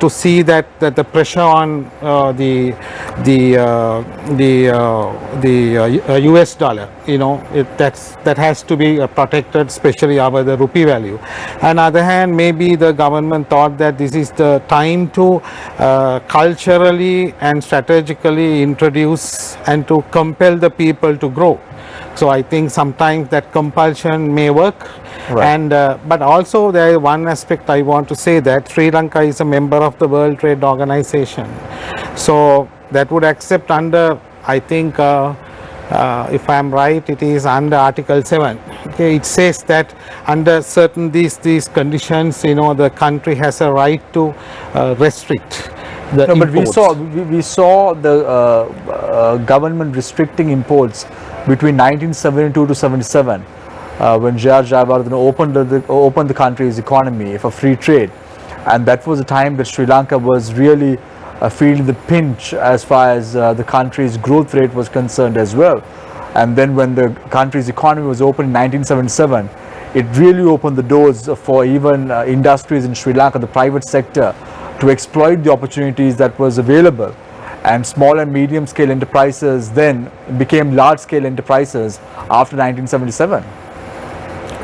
see that the pressure on the US dollar, that has to be protected, especially over the rupee value. On the other hand, maybe the government thought that this is the time to culturally and strategically introduce and to compel the people to grow. So I think sometimes that compulsion may work. Right. And but also there is one aspect I want to say, that Sri Lanka is a member of the World Trade Organization. So that would accept under, I think, if I am right, it is under Article 7. Okay, it says that under certain these conditions, you know, the country has a right to restrict the No, but imports. we saw the government restricting imports between 1972 to 77 when J.R. Jayawardena opened the country's economy for free trade, and that was a time that Sri Lanka was really feeling the pinch as far as the country's growth rate was concerned as well. And then when the country's economy was opened in 1977, it really opened the doors for even industries in Sri Lanka, the private sector, to exploit the opportunities that was available. And small and medium scale enterprises then became large scale enterprises after 1977.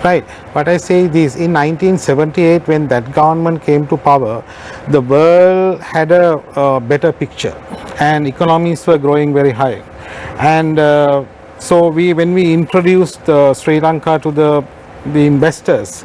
Right, but I say this, in 1978 when that government came to power, the world had a better picture and economies were growing very high. And so when we introduced Sri Lanka to the investors,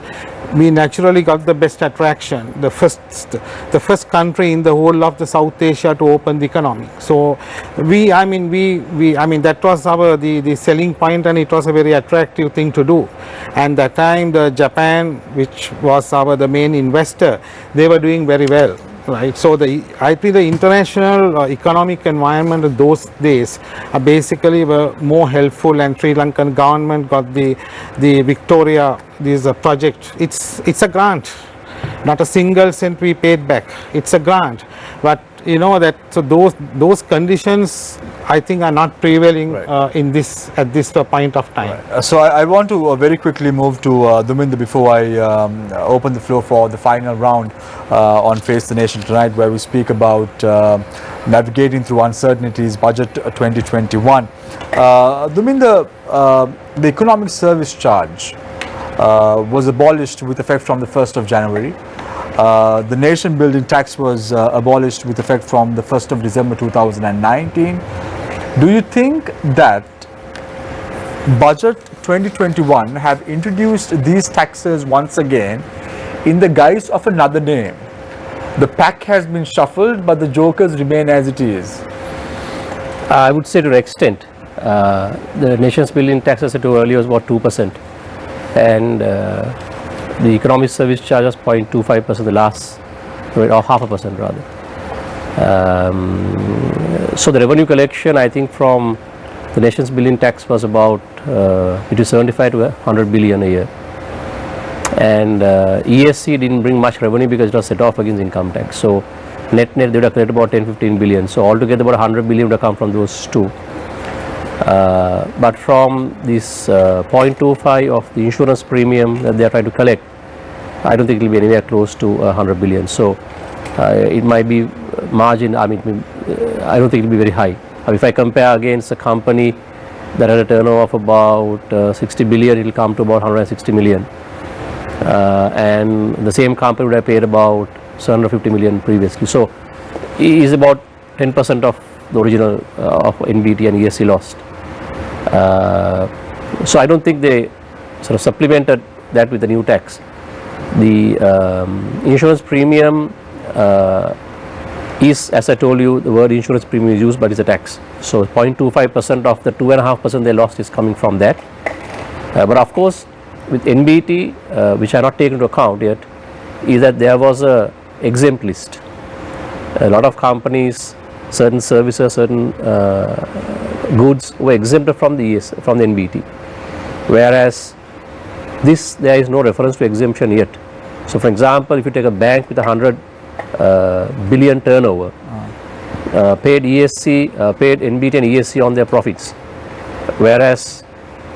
we naturally got the best attraction, the first country in the whole of the South Asia to open the economy. So I mean that was our the selling point, and it was a very attractive thing to do. And that time the Japan, which was the main investor, they were doing very well. Right, so I think the international economic environment of those days basically were more helpful, and Sri Lankan government got the Victoria, this project. It's a grant, not a single cent we paid back. It's a grant, but you know that, so those conditions I think are not prevailing Right. at this point of time. So I want to very quickly move to Duminder before I open the floor for the final round on Face the Nation tonight, where we speak about navigating through uncertainties, budget 2021. Duminder, the economic service charge was abolished with effect from the 1st of January. The nation building tax was abolished with effect from the 1st of December 2019. Do you think that budget 2021 have introduced these taxes once again in the guise of another name? The pack has been shuffled, but the jokers remain as it is. I would say to an extent, the nation's building tax, as I told earlier, was about 2%, and the economic service charge was 0.25% the last, or 0.5% rather. So the revenue collection, I think, from the nation's building tax was about between 75 to 100 billion a year, and ESC didn't bring much revenue because it was set off against income tax. So net they would have collected about 10-15 billion. So altogether about 100 billion would have come from those two. But from this 0.25 of the insurance premium that they are trying to collect, I don't think it will be anywhere close to 100 billion. So it might be margin, I mean, I don't think it will be very high. If I compare against a company that had a turnover of about 60 billion, it will come to about 160 million. And the same company would have paid about 750 million previously. So it is about 10% of the original of NBT and ESC lost. So I don't think they sort of supplemented that with the new tax. The insurance premium is, as I told you, the word insurance premium is used, but it's a tax. So 0.25% of the 2.5% they lost is coming from that. But of course, with NBT, which I have not taken into account yet, is that there was a exempt list. A lot of companies, certain services, certain goods were exempted from the NBT, whereas this, there is no reference to exemption yet. So for example, if you take a bank with 100 billion turnover, paid ESC, paid NBT and ESC on their profits, whereas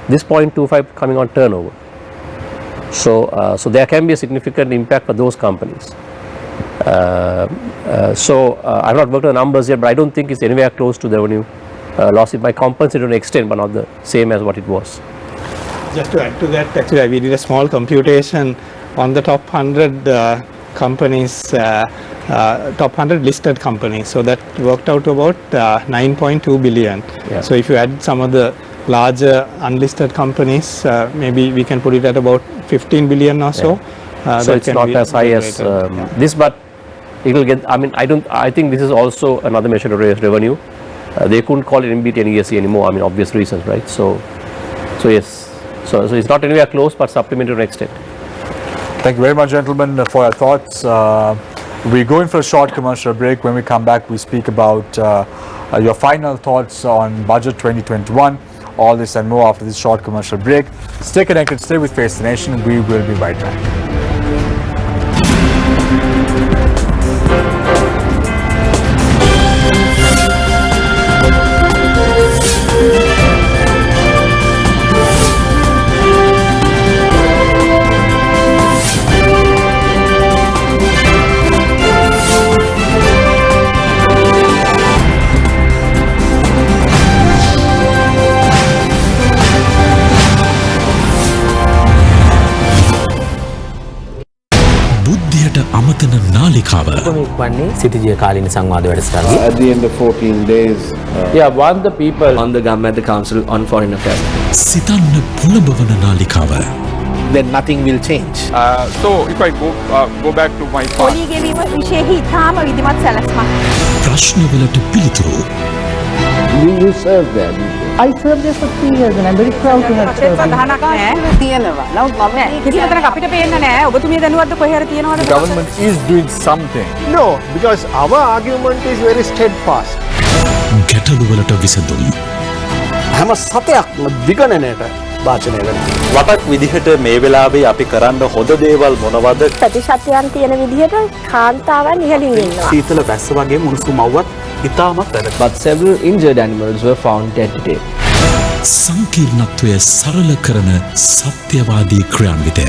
this 0.25 coming on turnover. So so there can be a significant impact for those companies. So I've not worked on the numbers yet, but I don't think it's anywhere close to the revenue loss. It might compensate to an extent, but not the same as what it was. Just to add to that, actually we did a small computation on the top 100 companies, top 100 listed companies. So that worked out to about 9.2 billion. Yeah. So if you add some of the larger unlisted companies, maybe we can put it at about 15 billion or so. So it's not as high as this, but it will get. I mean, I think this is also another measure to raise revenue. They couldn't call it MBT and ESC anymore. I mean, obvious reasons, right? So yes. So it's not anywhere close, but supplementary to an extent. Thank you very much, gentlemen, for your thoughts. We go in for a short commercial break. When we come back, we speak about your final thoughts on Budget 2021. All this and more after this short commercial break. Stay connected, stay with Face the Nation. We will be right back. අමතන නාලිකාව වන්නේ සිටිජිය කාලීන සංවාද වැඩසටහන. At the end of 14 days, want the people on the government, the council on foreign affairs. සිතන්න පුළඹවන නාලිකාව. Then nothing will change. So if I go back to my part. පොලී ගෙවීම විශේෂ ඉතාම විධිමත් සැලැස්මක්. ප්‍රශ්නවලට පිළිතුරු. you served there. I served there for 3 years and I'm very proud to have served. The government is doing something. No, because our argument is very steadfast. ගැටලුවලට විසඳුම්. හැම සතයක්ම විගණනයට වාචනය වෙනවා. වටක් විදිහට මේ වෙලාවේ අපි කරන්න හොඳ දේවල් මොනවද? ප්‍රතිශතයන් තියෙන විදිහට කාන්තාවන් ඉහළින් ඉන්නවා. සීතල වැස්ස වගේ මුණුසුම් අවුවත් ඉතාමත් වැදගත්. But several injured animals were found dead today. සංකීර්ණත්වය සරල කරන සත්‍යවාදී ක්‍රියාන්විතය.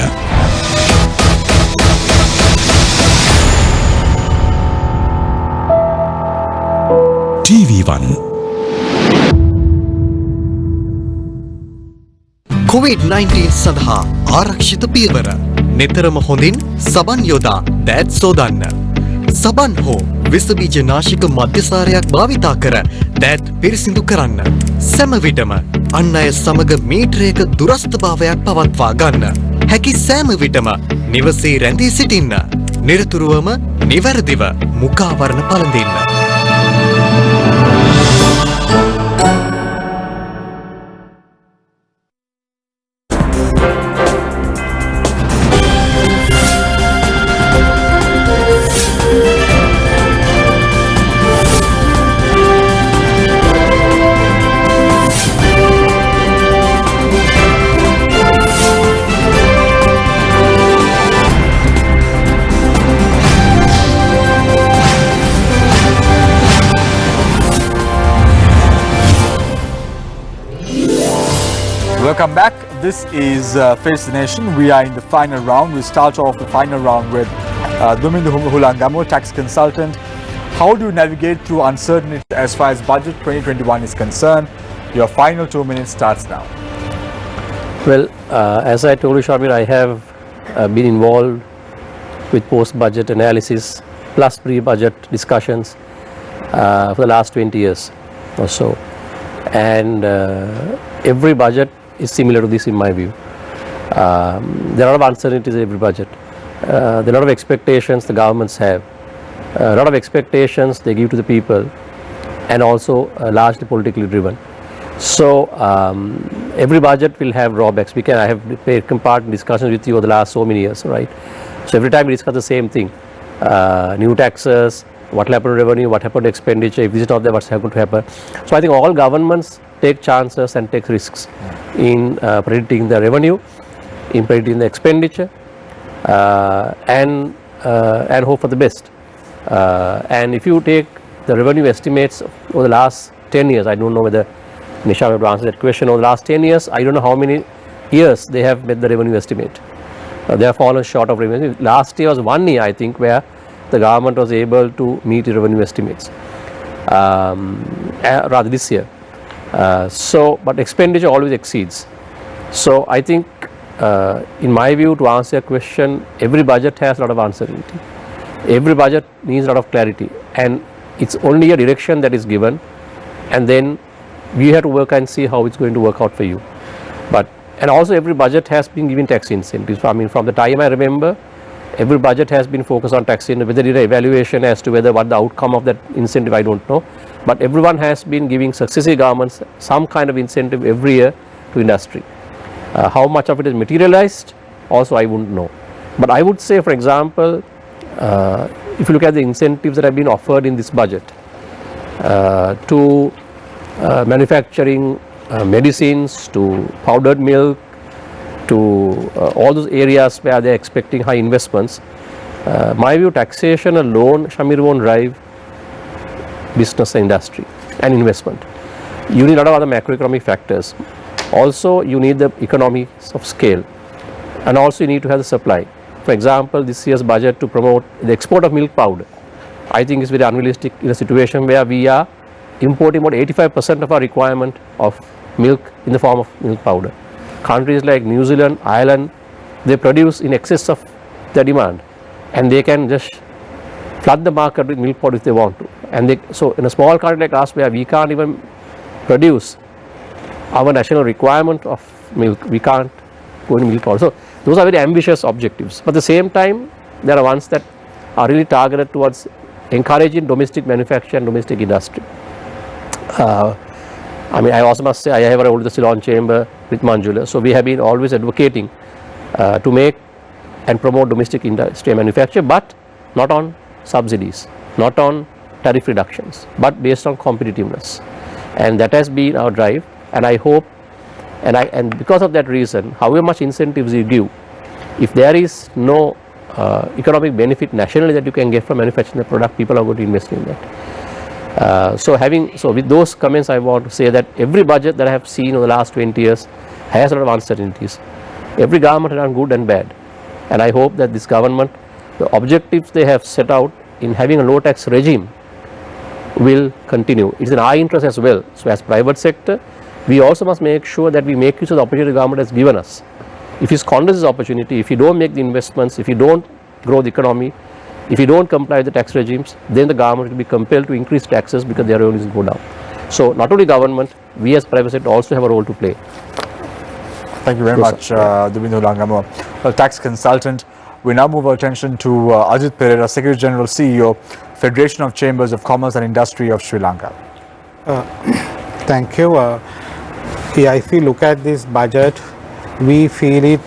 TV1 COVID-19 සඳහා ආරක්ෂිත පියවර නිතරම හොඳින් සබන් යොදා දෑත් සෝදන්න. සබන් හෝ විසබීජනාශක මධ්‍යසාරයක් භාවිතා කර දෑත් පිරිසිදු කරන්න. සෑම විටම අන් අය සමග මීටරයක දුරස්ථභාවයක් පවත්වා ගන්න. හැකි සෑම විටම නිවසේ රැඳී සිටින්න. නිරතුරුවම නිවැරදිව මුඛාවරණ පළඳින්න. Welcome back. This is Face the Nation. We are in the final round. We start off the final round with Dumindu Hulangamo, tax consultant. How do you navigate through uncertainty as far as Budget 2021 is concerned? Your final 2 minutes starts now. Well, as I told you, Shamir, I have been involved with post-budget analysis plus pre-budget discussions for the last 20 years or so. And every budget is similar to this in my view. There are a lot of uncertainties in every budget. There are a lot of expectations the governments have, a lot of expectations they give to the people, and also largely politically driven. So every budget will have drawbacks. I have taken part in discussions with you over the last so many years, right? So every time we discuss the same thing, new taxes, what will happen to revenue, what happened to expenditure, if this is not there, what's going to happen. So I think all governments take chances and take risks in predicting the revenue, in predicting the expenditure, and hope for the best. And if you take the revenue estimates over the last 10 years, I don't know whether Nisha will answer that question. Over the last 10 years, I don't know how many years they have met the revenue estimate. They have fallen short of revenue. Last year was 1 year, I think, where the government was able to meet the revenue estimates, rather this year. But expenditure always exceeds. So I think, in my view, to answer your question, every budget has a lot of uncertainty. Every budget needs a lot of clarity, and it's only a direction that is given, and then we have to work and see how it's going to work out for you. But and also every budget has been given tax incentives. I mean, from the time I remember, every budget has been focused on tax incentive. Whether it is evaluation as to whether what the outcome of that incentive, I don't know. But everyone has been giving successive governments some kind of incentive every year to industry. How much of it is materialized also I wouldn't know. But I would say, for example, if you look at the incentives that have been offered in this budget to manufacturing medicines, to powdered milk, to all those areas where they are expecting high investments, my view, taxation alone, Shamir, won't drive business and industry and investment. You need a lot of other macroeconomic factors. Also, you need the economies of scale, and also you need to have the supply. For example, this year's budget to promote the export of milk powder, I think is very unrealistic in a situation where we are importing about 85% of our requirement of milk in the form of milk powder. Countries like New Zealand, Ireland, they produce in excess of their demand, and they can just flood the market with milk powder if they want to. And so in a small country like us, where we can't even produce our national requirement of milk, we can't go in milk powder. So those are very ambitious objectives. But at the same time, there are ones that are really targeted towards encouraging domestic manufacture and domestic industry. I mean, I also must say I have a role in the Ceylon Chamber with Manjula. So we have been always advocating to make and promote domestic industry and manufacture, but not on subsidies, not on tariff reductions, but based on competitiveness. And that has been our drive. And I hope, and because of that reason, however much incentives you give, if there is no economic benefit nationally that you can get from manufacturing the product, people are going to invest in that. So with those comments, I want to say that every budget that I have seen over the last 20 years has a lot of uncertainties. Every government has done good and bad. And I hope that this government, the objectives they have set out in having a low tax regime will continue. It's in our interest as well. So as private sector, we also must make sure that we make use of the opportunity the government has given us. If you squander this opportunity, if you don't make the investments, if you don't grow the economy, if you don't comply with the tax regimes, then the government will be compelled to increase taxes because their revenues go down. So not only government, we as private sector also have a role to play. Thank you very much, Dubindu Langamo. Well, tax consultant. We now move our attention to Ajit Pereira, Secretary General, CEO, Federation of Chambers of Commerce and Industry of Sri Lanka. Thank you. Yeah, if we look at this budget, we feel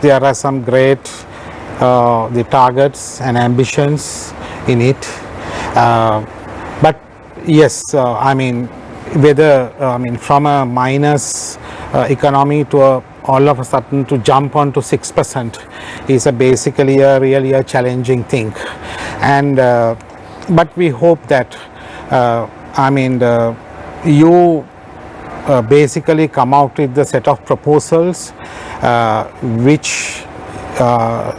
there are some great the targets and ambitions in it. But yes, I mean, whether from a minus economy to all of a sudden to jump on to 6% is basically really a challenging thing. And but we hope that you basically come out with the set of proposals which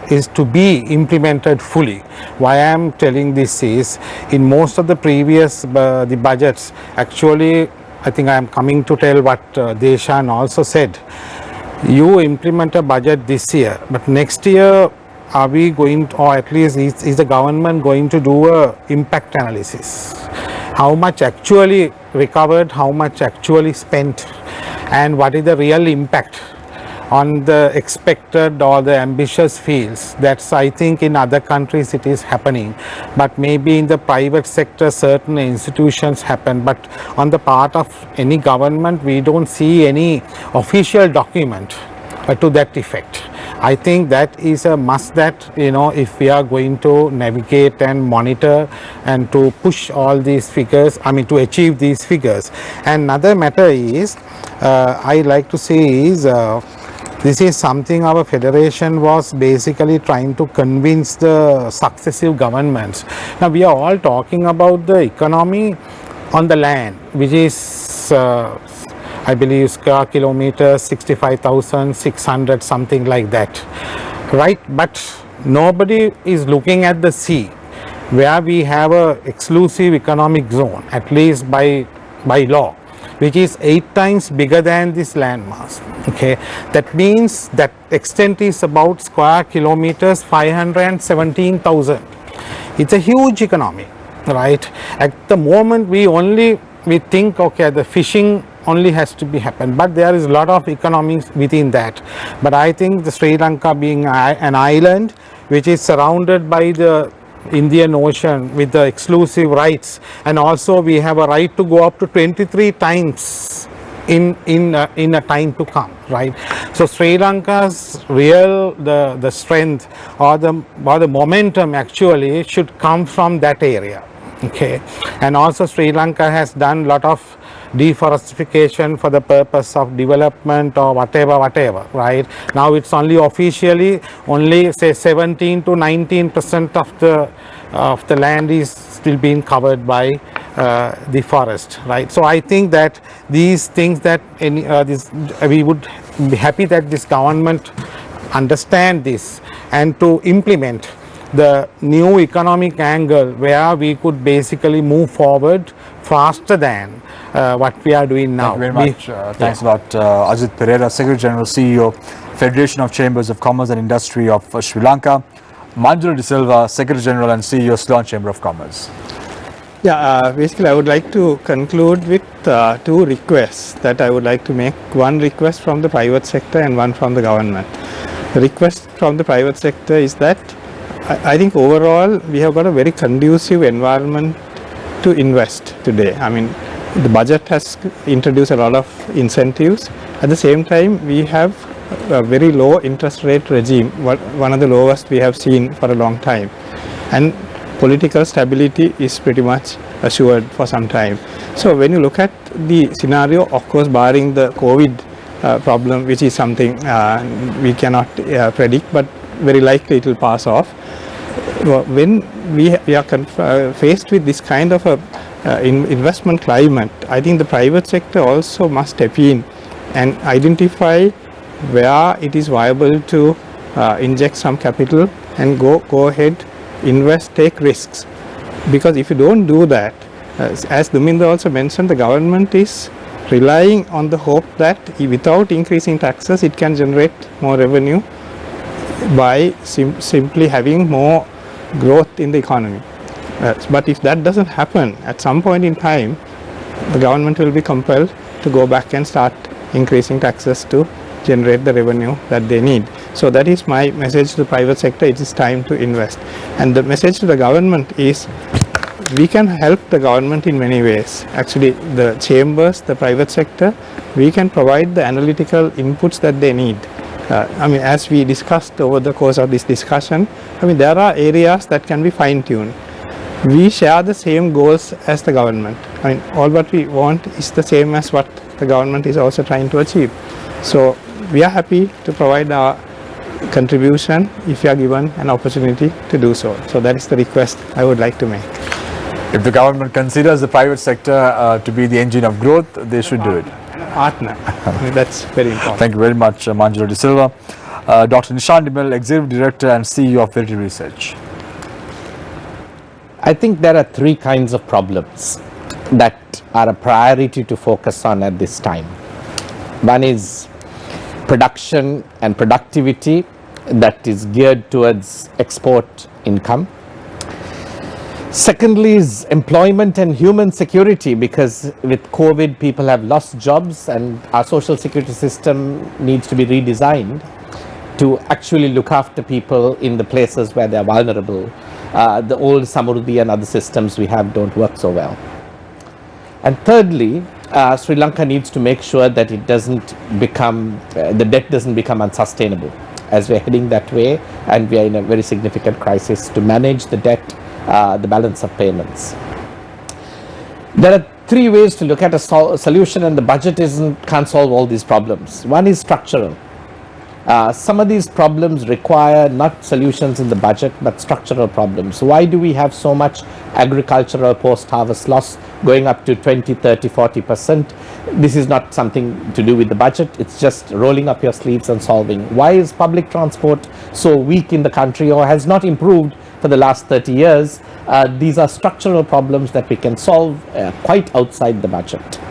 is to be implemented fully. Why I am telling this is, in most of the previous the budgets, actually I think I am coming to tell what Deshan also said. You implement a budget this year, but next year are we going to, or at least is the government going to do a impact analysis? How much actually recovered, how much actually spent, and what is the real impact on the expected or the ambitious fields? That's, I think, in other countries it is happening, but maybe in the private sector certain institutions happen, but on the part of any government we don't see any official document to that effect. I think that is a must, that if we are going to navigate and monitor and to push all these figures, to achieve these figures. And another matter is, I like to say is, this is something our federation was basically trying to convince the successive governments. Now we are all talking about the economy on the land, which is I believe square kilometers 65,600, something like that, right? But nobody is looking at the sea, where we have a exclusive economic zone, at least by law, which is 8 times bigger than this landmass. Okay, that means that extent is about square kilometers 517,000. It's a huge economy, right? At the moment we only we think, okay, the fishing only has to be happen, but there is a lot of economics within that. But I think the Sri Lanka being an island which is surrounded by the Indian Ocean with the exclusive rights, and also we have a right to go up to 23 times in a time to come, right? So Sri Lanka's real the strength or the momentum actually should come from that area, okay? And also Sri Lanka has done a lot of deforestation for the purpose of development or whatever, right? Now it's only officially only say 17 to 19% of the land is still being covered by the forest, right? So I think that these things that we would be happy that this government understand this and to implement the new economic angle where we could basically move forward faster than what we are doing now. Thank you very much. Thanks a lot, Ajit Pereira, Secretary General, CEO, Federation of Chambers of Commerce and Industry of Sri Lanka. Manjula De Silva, Secretary General and CEO, Ceylon Chamber of Commerce. Yeah, basically I would like to conclude with two requests that I would like to make. One request from the private sector and one from the government. The request from the private sector is that I think overall we have got a very conducive environment to invest today. I mean, the budget has introduced a lot of incentives. At the same time, we have a very low interest rate regime, one of the lowest we have seen for a long time. And political stability is pretty much assured for some time. So when you look at the scenario, of course, barring the COVID problem, which is something we cannot predict, but very likely it will pass off. When we are faced with this kind of a investment climate, I think the private sector also must step in and identify where it is viable to inject some capital and go ahead, invest, take risks. Because if you don't do that, as Duminda also mentioned, the government is relying on the hope that without increasing taxes, it can generate more revenue by simply having more growth in the economy. But if that doesn't happen, at some point in time, the government will be compelled to go back and start increasing taxes to generate the revenue that they need. So that is my message to the private sector. It is time to invest. And the message to the government is we can help the government in many ways. Actually, the chambers, the private sector, we can provide the analytical inputs that they need. I mean, as we discussed over the course of this discussion, I mean, there are areas that can be fine-tuned. We share the same goals as the government. I mean, all what we want is the same as what the government is also trying to achieve. So we are happy to provide our contribution if we are given an opportunity to do so. So that is the request I would like to make. If the government considers the private sector to be the engine of growth, they should do it. Partner. I mean, that's very important. Thank you very much, Manjula De Silva. Dr. Nishan De Mel, Executive Director and CEO of Fidelity Research. I think there are three kinds of problems that are a priority to focus on at this time. One is production and productivity that is geared towards export income. Secondly is employment and human security, because with COVID people have lost jobs and our social security system needs to be redesigned to actually look after people in the places where they are vulnerable. The old Samruddhi and other systems we have don't work so well. And thirdly, Sri Lanka needs to make sure that it doesn't become, the debt doesn't become unsustainable, as we're heading that way and we are in a very significant crisis to manage the debt, the balance of payments. There are three ways to look at a solution, and the budget can't solve all these problems. One is structural. Some of these problems require not solutions in the budget but structural problems. Why do we have so much agricultural post-harvest loss going up to 20, 30, 40%? This is not something to do with the budget, it's just rolling up your sleeves and solving. Why is public transport so weak in the country or has not improved for the last 30 years? These are structural problems that we can solve quite outside the budget.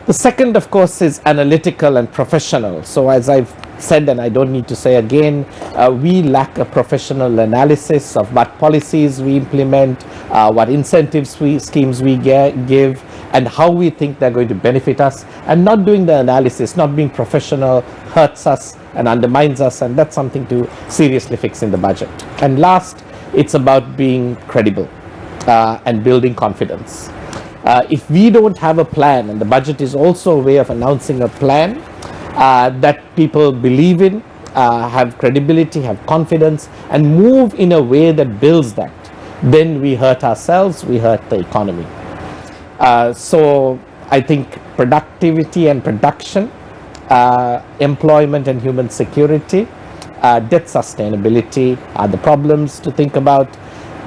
The second, of course, is analytical and professional. So as I've said, and I don't need to say again, we lack a professional analysis of what policies we implement, what incentives schemes we give, and how we think they're going to benefit us, and not doing the analysis, not being professional, hurts us and undermines us, and that's something to seriously fix in the budget. And last, it's about being credible and building confidence. If we don't have a plan, and the budget is also a way of announcing a plan that people believe in, have credibility, have confidence, and move in a way that builds that, then we hurt ourselves, we hurt the economy. So I think productivity and production, employment and human security, debt sustainability are the problems to think about.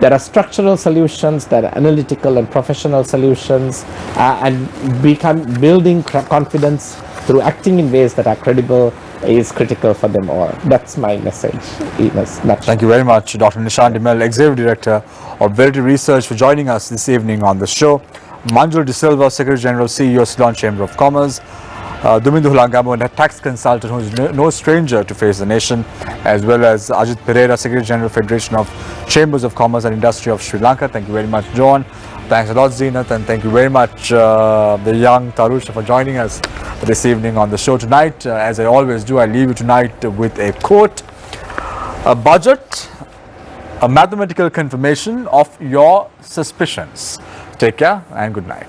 There are structural solutions, there are analytical and professional solutions, and building confidence through acting in ways that are credible is critical for them all. That's my message in a nutshell. Thank you very much, Dr. Nishan Dimel, Executive Director of Verity Research, for joining us this evening on the show. Manjul De Silva, Secretary General, CEO, Ceylon Chamber of Commerce. Dumindu Hulangamo, a tax consultant who is no stranger to Face the Nation, as well as Ajit Pereira, Secretary General, Federation of Chambers of Commerce and Industry of Sri Lanka. Thank you very much, John. Thanks a lot, Zeenat, and thank you very much, the young Tarusha, for joining us this evening on the show tonight. As I always do, I leave you tonight with a quote: "A budget, a mathematical confirmation of your suspicions." Take care and good night.